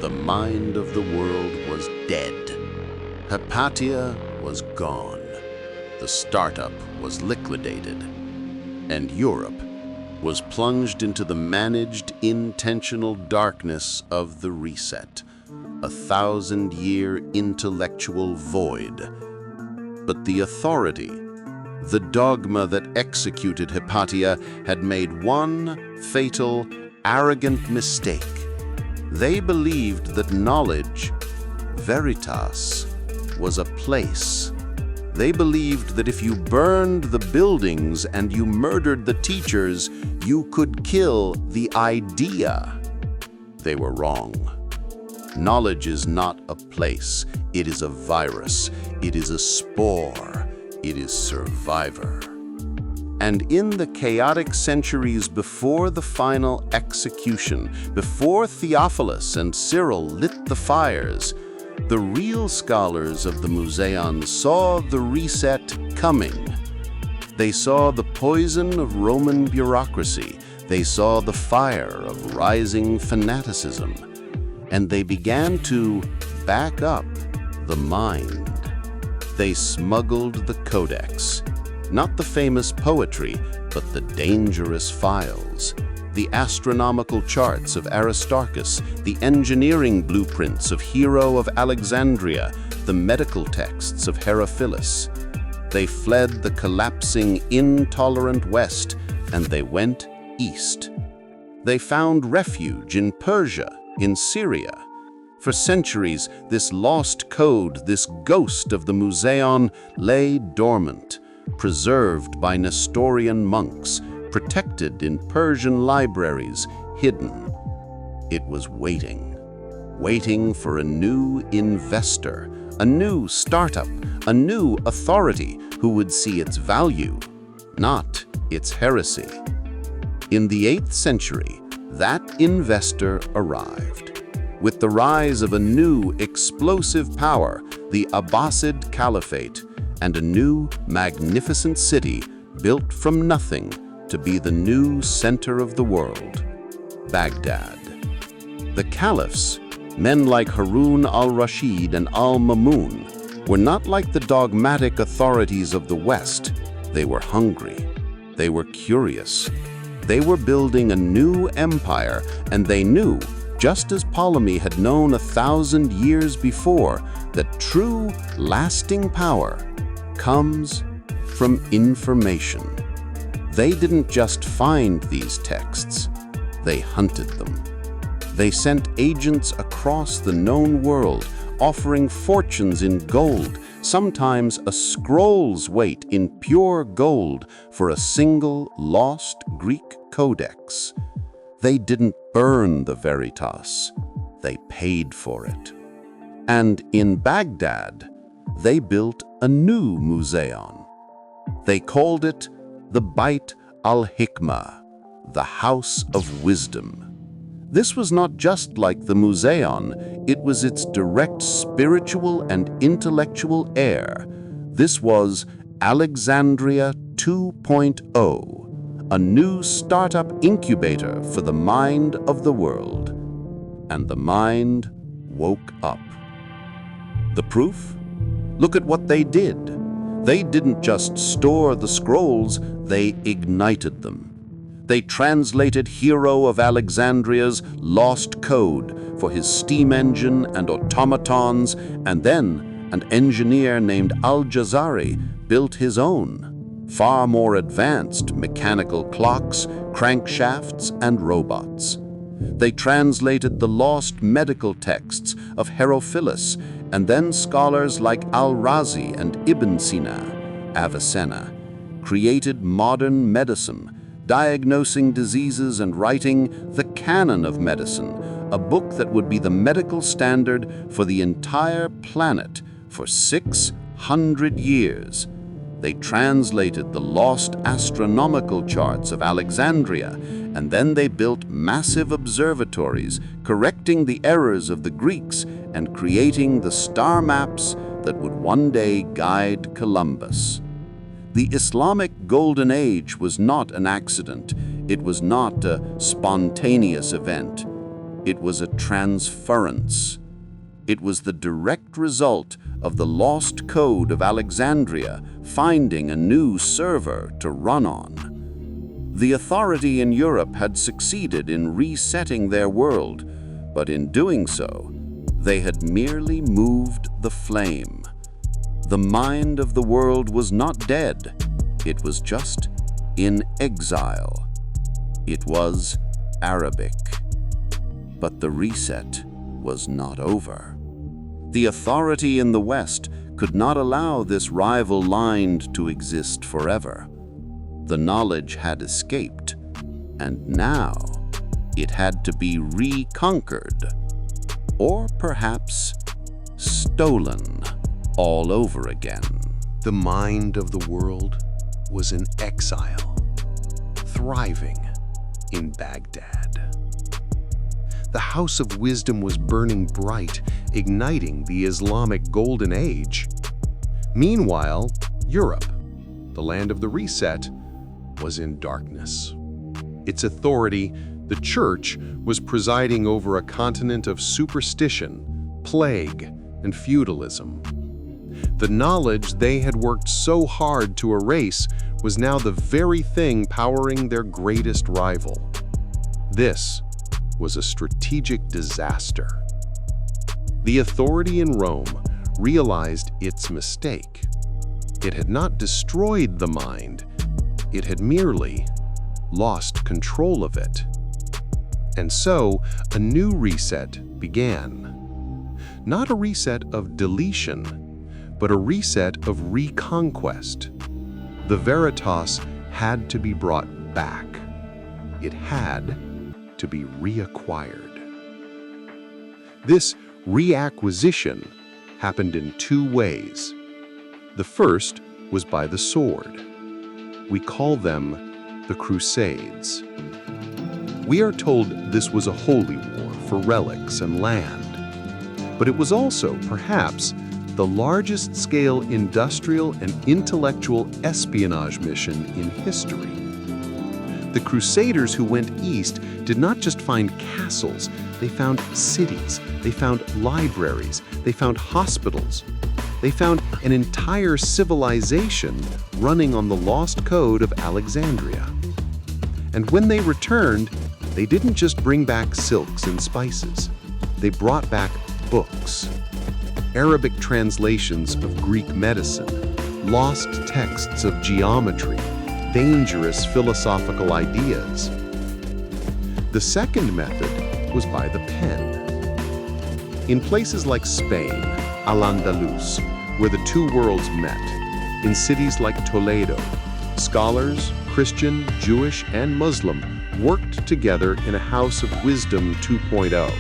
The mind of the world was dead. Hypatia was gone. The startup was liquidated. And Europe was plunged into the managed, intentional darkness of the reset, a 1,000-year intellectual void. But the authority, the dogma that executed Hypatia, had made one fatal, arrogant mistake. They believed that knowledge, Veritas, was a place. They believed that if you burned the buildings and you murdered the teachers, you could kill the idea. They were wrong. Knowledge is not a place. It is a virus. It is a spore. It is survivor. And in the chaotic centuries before the final execution, before Theophilus and Cyril lit the fires, the real scholars of the Museon saw the reset coming. They saw the poison of Roman bureaucracy. They saw the fire of rising fanaticism. And they began to back up the mind. They smuggled the Codex, not the famous poetry, but the dangerous files. The astronomical charts of Aristarchus, the engineering blueprints of Hero of Alexandria, the medical texts of Herophilus. They fled the collapsing, intolerant West, and they went east. They found refuge in Persia, in Syria. For centuries, this lost code, this ghost of the Museon, lay dormant, preserved by Nestorian monks, protected in Persian libraries, hidden. It was waiting for a new investor, a new startup, a new authority who would see its value, not its heresy. In the 8th century, that investor arrived. With the rise of a new explosive power, the Abbasid Caliphate, and a new magnificent city built from nothing to be the new center of the world, Baghdad. The caliphs, men like Harun al-Rashid and al-Mamun, were not like the dogmatic authorities of the West. They were hungry. They were curious. They were building a new empire, and they knew, just as Ptolemy had known 1,000 years before, that true, lasting power comes from information. They didn't just find these texts, they hunted them. They sent agents across the known world, offering fortunes in gold, sometimes a scroll's weight in pure gold for a single lost Greek codex. They didn't burn the Veritas, they paid for it. And in Baghdad, they built a new Museon. They called it the Bait al-Hikmah, the House of Wisdom. This was not just like the Museon, it was its direct spiritual and intellectual heir. This was Alexandria 2.0, a new startup incubator for the mind of the world. And the mind woke up. The proof? Look at what they did. They didn't just store the scrolls, they ignited them. They translated Hero of Alexandria's lost code for his steam engine and automatons, and then an engineer named Al-Jazari built his own, far more advanced mechanical clocks, crankshafts, and robots. They translated the lost medical texts of Herophilus, and then scholars like Al-Razi and Ibn Sina, Avicenna, created modern medicine, diagnosing diseases and writing the Canon of Medicine, a book that would be the medical standard for the entire planet for 600 years. They translated the lost astronomical charts of Alexandria, and then they built massive observatories, correcting the errors of the Greeks and creating the star maps that would one day guide Columbus. The Islamic Golden Age was not an accident. It was not a spontaneous event. It was a transference. It was the direct result of the lost code of Alexandria finding a new server to run on. The authority in Europe had succeeded in resetting their world, but in doing so, they had merely moved the flame. The mind of the world was not dead. It was just in exile. It was Arabic. But the reset was not over. The authority in the West could not allow this rival line to exist forever. The knowledge had escaped, and now it had to be reconquered, or perhaps stolen all over again. The mind of the world was in exile, thriving in Baghdad. The House of Wisdom was burning bright, igniting the Islamic Golden Age. Meanwhile, Europe, the land of the reset, was in darkness. Its authority, the Church, was presiding over a continent of superstition, plague, and feudalism. The knowledge they had worked so hard to erase was now the very thing powering their greatest rival. This was a strategic disaster. The authority in Rome realized its mistake. It had not destroyed the mind, it had merely lost control of it. And so, a new reset began. Not a reset of deletion, but a reset of reconquest. The Veritas had to be brought back. It had to be reacquired. This reacquisition happened in two ways. The first was by the sword. We call them the Crusades. We are told this was a holy war for relics and land, but it was also, perhaps, the largest-scale industrial and intellectual espionage mission in history. The Crusaders who went east did not just find castles, they found cities, they found libraries, they found hospitals. They found an entire civilization running on the lost code of Alexandria. And when they returned, they didn't just bring back silks and spices. They brought back books, Arabic translations of Greek medicine, lost texts of geometry, dangerous philosophical ideas. The second method was by the pen. In places like Spain, Al-Andalus, where the two worlds met, in cities like Toledo, scholars, Christian, Jewish, and Muslim, worked together in a House of Wisdom 2.0.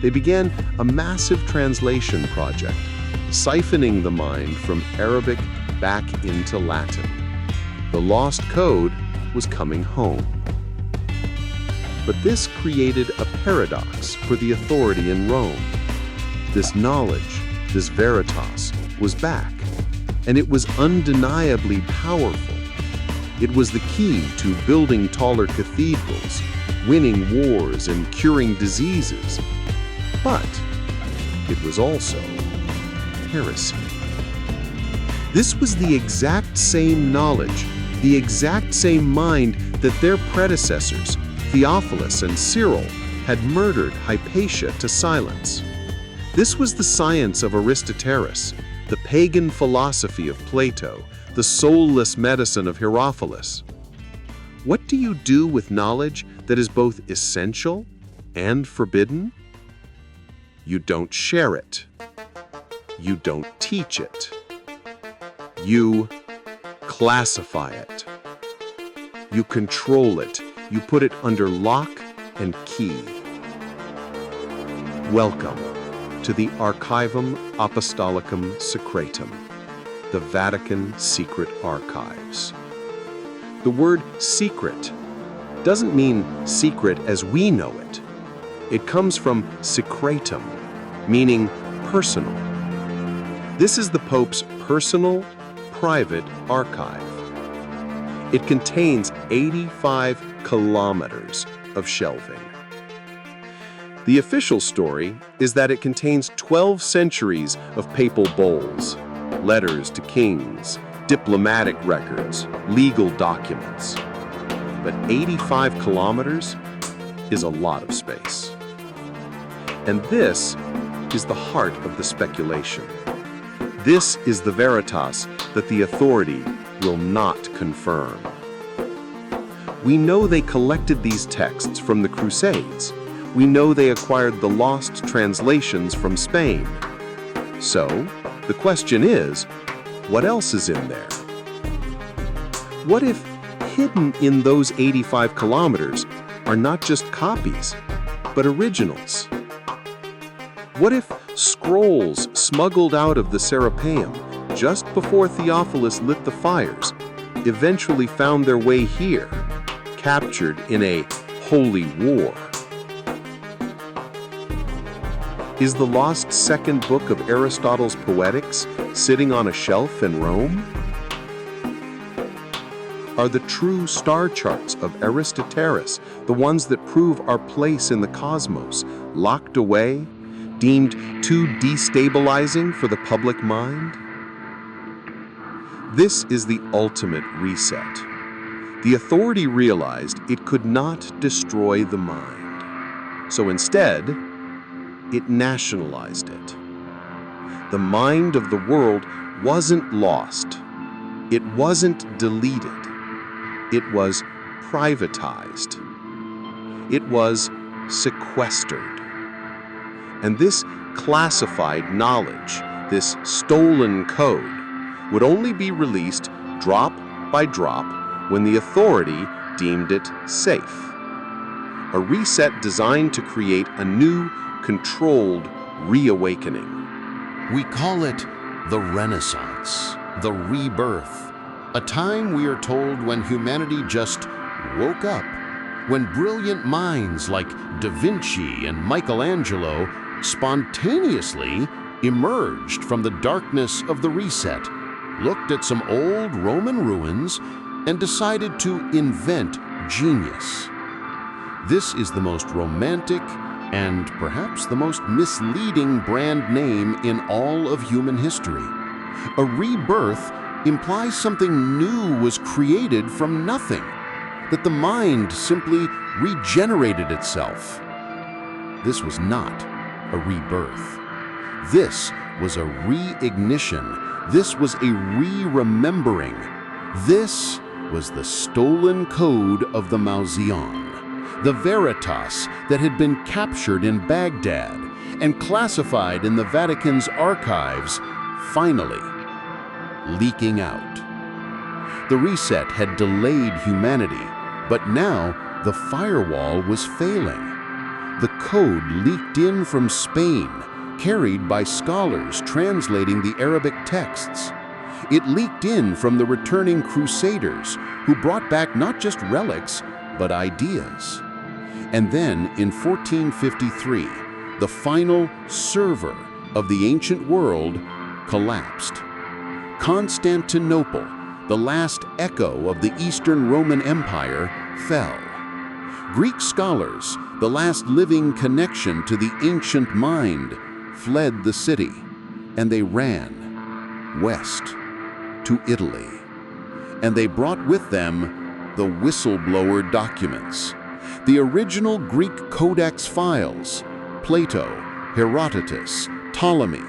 They began a massive translation project, siphoning the mind from Arabic back into Latin. The lost code was coming home. But this created a paradox for the authority in Rome. This knowledge, this Veritas, was back, and it was undeniably powerful. It was the key to building taller cathedrals, winning wars, and curing diseases. But it was also heresy. This was the exact same knowledge, the exact same mind that their predecessors, Theophilus and Cyril, had murdered Hypatia to silence. This was the science of Aristoteles, the pagan philosophy of Plato, the soulless medicine of Herophilus. What do you do with knowledge that is both essential and forbidden? You don't share it. You don't teach it. You classify it. You control it. You put it under lock and key. Welcome to the Archivum Apostolicum Secretum. the Vatican Secret Archives. The word secret doesn't mean secret as we know it. It comes from secretum, meaning personal. This is the Pope's personal, private archive. It contains 85 kilometers of shelving. The official story is that it contains 12 centuries of papal bulls, letters to kings, diplomatic records, legal documents. But 85 kilometers is a lot of space. And this is the heart of the speculation. This is the Veritas that the authority will not confirm. We know they collected these texts from the Crusades. We know they acquired the lost translations from Spain. So, the question is, what else is in there? What if hidden in those 85 kilometers are not just copies, but originals? What if scrolls smuggled out of the Serapium just before Theophilus lit the fires eventually found their way here, captured in a holy war? Is the lost second book of Aristotle's Poetics sitting on a shelf in Rome? Are the true star charts of Aristoteles, the ones that prove our place in the cosmos, locked away, deemed too destabilizing for the public mind? This is the ultimate reset. The authority realized it could not destroy the mind. So instead, it nationalized it. The mind of the world wasn't lost. It wasn't deleted. It was privatized. It was sequestered. And this classified knowledge, this stolen code, would only be released drop by drop when the authority deemed it safe. A reset designed to create a new, controlled reawakening. We call it the Renaissance, the rebirth, a time we are told when humanity just woke up, when brilliant minds like Da Vinci and Michelangelo spontaneously emerged from the darkness of the reset, looked at some old Roman ruins, and decided to invent genius. This is the most romantic and perhaps the most misleading brand name in all of human history. A rebirth implies something new was created from nothing, that the mind simply regenerated itself. This was not a rebirth. This was a reignition. This was a re-remembering. This was the stolen code of the Mauseon, the Veritas that had been captured in Baghdad and classified in the Vatican's archives, finally leaking out. The reset had delayed humanity, but now the firewall was failing. The code leaked in from Spain, carried by scholars translating the Arabic texts. It leaked in from the returning crusaders who brought back not just relics, but ideas. And then in 1453, the final server of the ancient world collapsed. Constantinople, the last echo of the Eastern Roman Empire, fell. Greek scholars, the last living connection to the ancient mind, fled the city, and they ran west to Italy. And they brought with them the whistleblower documents, the original Greek Codex files, Plato, Herodotus, Ptolemy,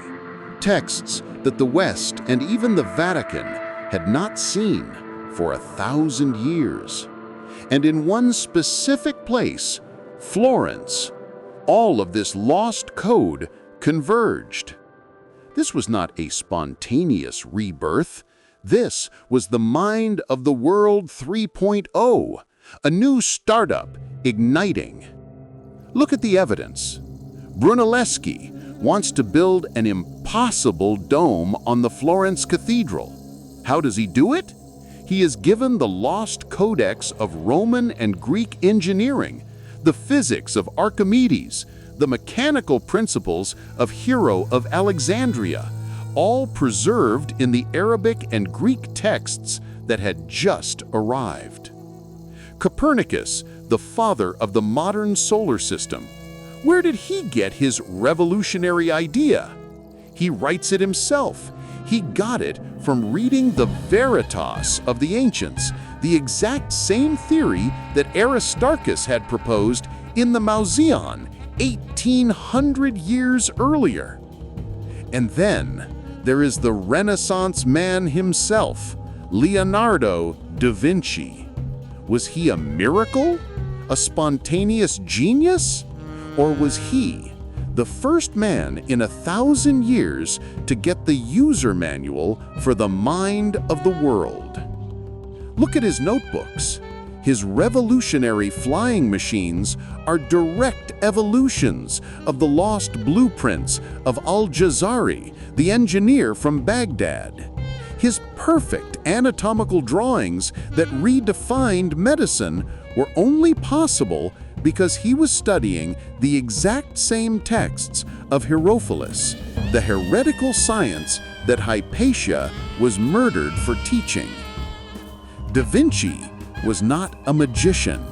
texts that the West and even the Vatican had not seen for 1,000 years. And in one specific place, Florence, all of this lost code converged. This was not a spontaneous rebirth. This was the mind of the world 3.0, a new startup igniting. Look at the evidence. Brunelleschi, wants to build an impossible dome on the Florence Cathedral. How does he do it? He is given the lost Codex of Roman and Greek engineering, the physics of Archimedes, the mechanical principles of Hero of Alexandria, all preserved in the Arabic and Greek texts that had just arrived. Copernicus, the father of the modern solar system, where did he get his revolutionary idea? He writes it himself. He got it from reading the Veritas of the ancients, the exact same theory that Aristarchus had proposed in the Museon 1800 years earlier. And then there is the Renaissance man himself, Leonardo da Vinci. Was he a miracle? A spontaneous genius? Or was he the first man in 1,000 years to get the user manual for the mind of the world? Look at his notebooks. His revolutionary flying machines are direct evolutions of the lost blueprints of Al-Jazari, the engineer from Baghdad. His perfect anatomical drawings that redefined medicine were only possible because he was studying the exact same texts of Herophilus, the heretical science that Hypatia was murdered for teaching. Da Vinci was not a magician.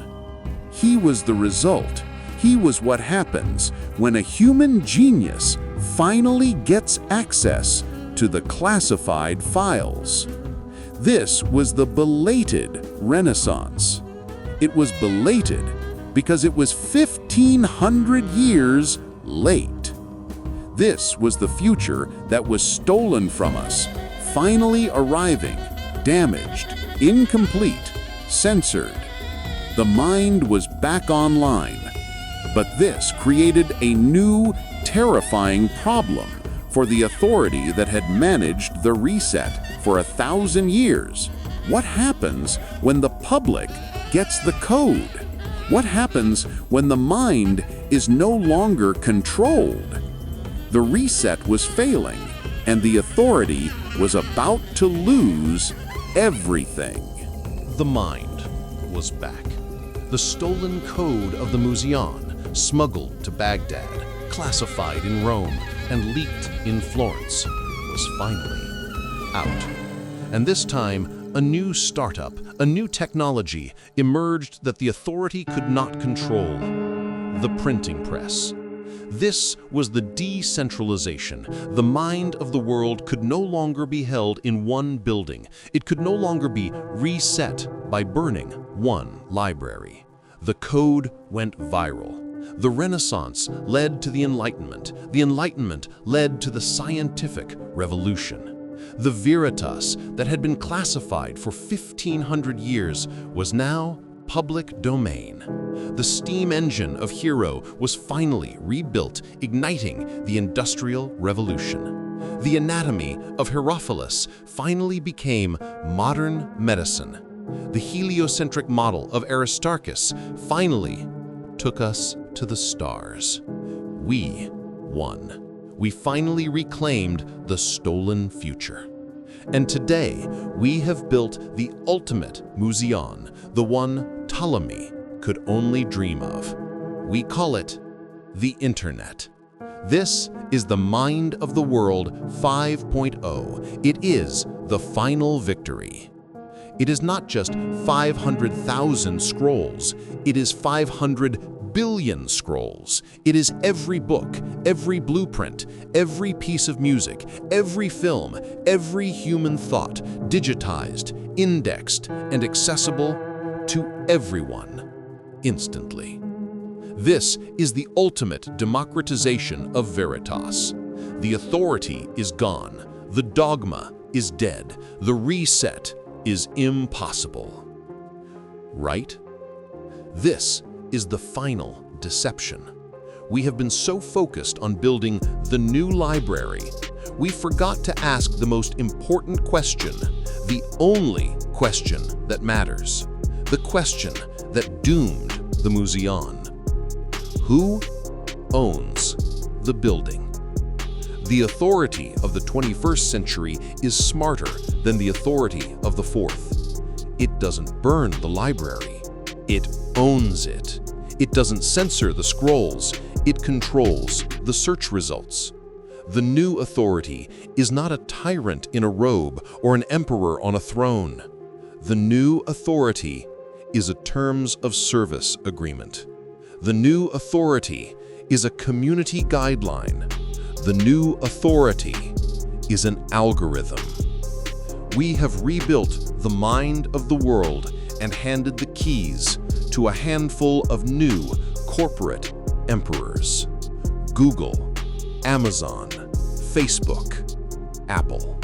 He was the result. He was what happens when a human genius finally gets access to the classified files. This was the belated Renaissance. It was belated because it was 1,500 years late. This was the future that was stolen from us, finally arriving, damaged, incomplete, censored. The mind was back online, but this created a new, terrifying problem for the authority that had managed the reset for 1,000 years. What happens when the public gets the code? What happens when the mind is no longer controlled? The reset was failing, and the authority was about to lose everything. The mind was back. The stolen code of the Museon, smuggled to Baghdad, classified in Rome, and leaked in Florence, was finally out. And this time, a new startup, a new technology emerged that the authority could not control: the printing press. This was the decentralization. The mind of the world could no longer be held in one building. It could no longer be reset by burning one library. The code went viral. The Renaissance led to the Enlightenment. The Enlightenment led to the scientific revolution. The Veritas that had been classified for 1,500 years was now public domain. The steam engine of Hero was finally rebuilt, igniting the Industrial Revolution. The anatomy of Herophilus finally became modern medicine. The heliocentric model of Aristarchus finally took us to the stars. We won. We finally reclaimed the stolen future. And today, we have built the ultimate Museon, the one Ptolemy could only dream of. We call it the Internet. This is the Mind of the World 5.0. It is the final victory. It is not just 500,000 scrolls. It is 500 billion scrolls. It is every book, every blueprint, every piece of music, every film, every human thought, digitized, indexed, and accessible to everyone instantly. This is the ultimate democratization of Veritas. The authority is gone. The dogma is dead. The reset is impossible. Right? This is the final deception. We have been so focused on building the new library, we forgot to ask the most important question, the only question that matters, the question that doomed the Museon. Who owns the building? The authority of the 21st century is smarter than the authority of the 4th. It doesn't burn the library. It owns it. It doesn't censor the scrolls. It controls the search results. The new authority is not a tyrant in a robe or an emperor on a throne. The new authority is a terms of service agreement. The new authority is a community guideline. The new authority is an algorithm. We have rebuilt the mind of the world and handed the keys to a handful of new corporate emperors. Google, Amazon, Facebook, Apple.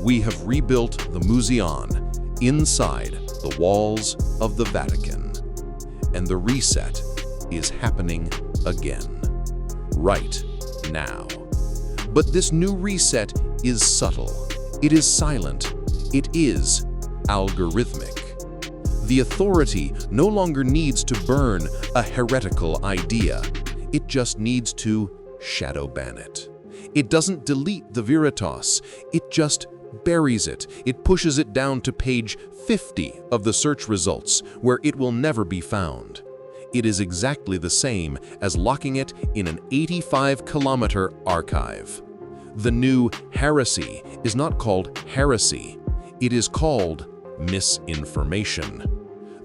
We have rebuilt the Museum inside the walls of the Vatican. And the reset is happening again, right now. But this new reset is subtle. It is silent. It is algorithmic. The authority no longer needs to burn a heretical idea. It just needs to shadow ban it. It doesn't delete the Veritas. It just buries it. It pushes it down to page 50 of the search results, where it will never be found. It is exactly the same as locking it in an 85-kilometer archive. The new heresy is not called heresy. It is called misinformation.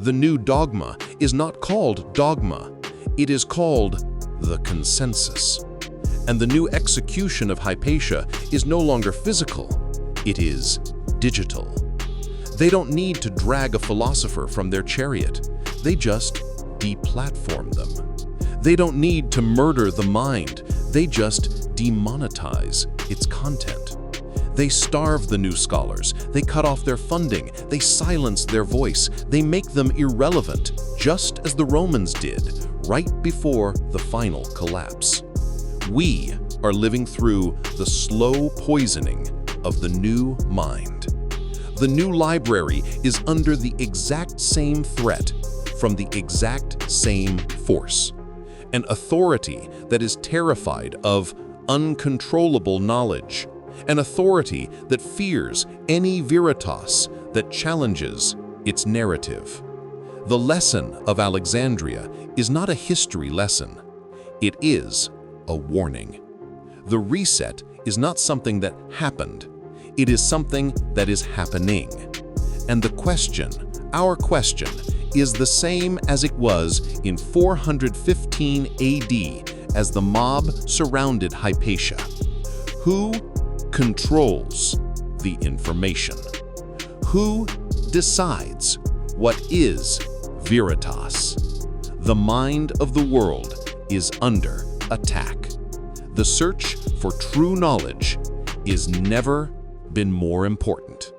The new dogma is not called dogma. It is called the consensus. And the new execution of Hypatia is no longer physical. It is digital. They don't need to drag a philosopher from their chariot. They just deplatform them. They don't need to murder the mind. They just demonetize its content. They starve the new scholars. They cut off their funding. They silence their voice. They make them irrelevant, just as the Romans did, right before the final collapse. We are living through the slow poisoning of the new mind. The new library is under the exact same threat from the exact same force. An authority that is terrified of uncontrollable knowledge. An authority that fears any Veritas that challenges its narrative. The lesson of Alexandria is not a history lesson. It is a warning. The reset is not something that happened. It is something that is happening. And the question, our question, is the same as it was in 415 AD as the mob surrounded Hypatia. Who controls the information? Who decides what is Veritas? The mind of the world is under attack. The search for true knowledge is never been more important.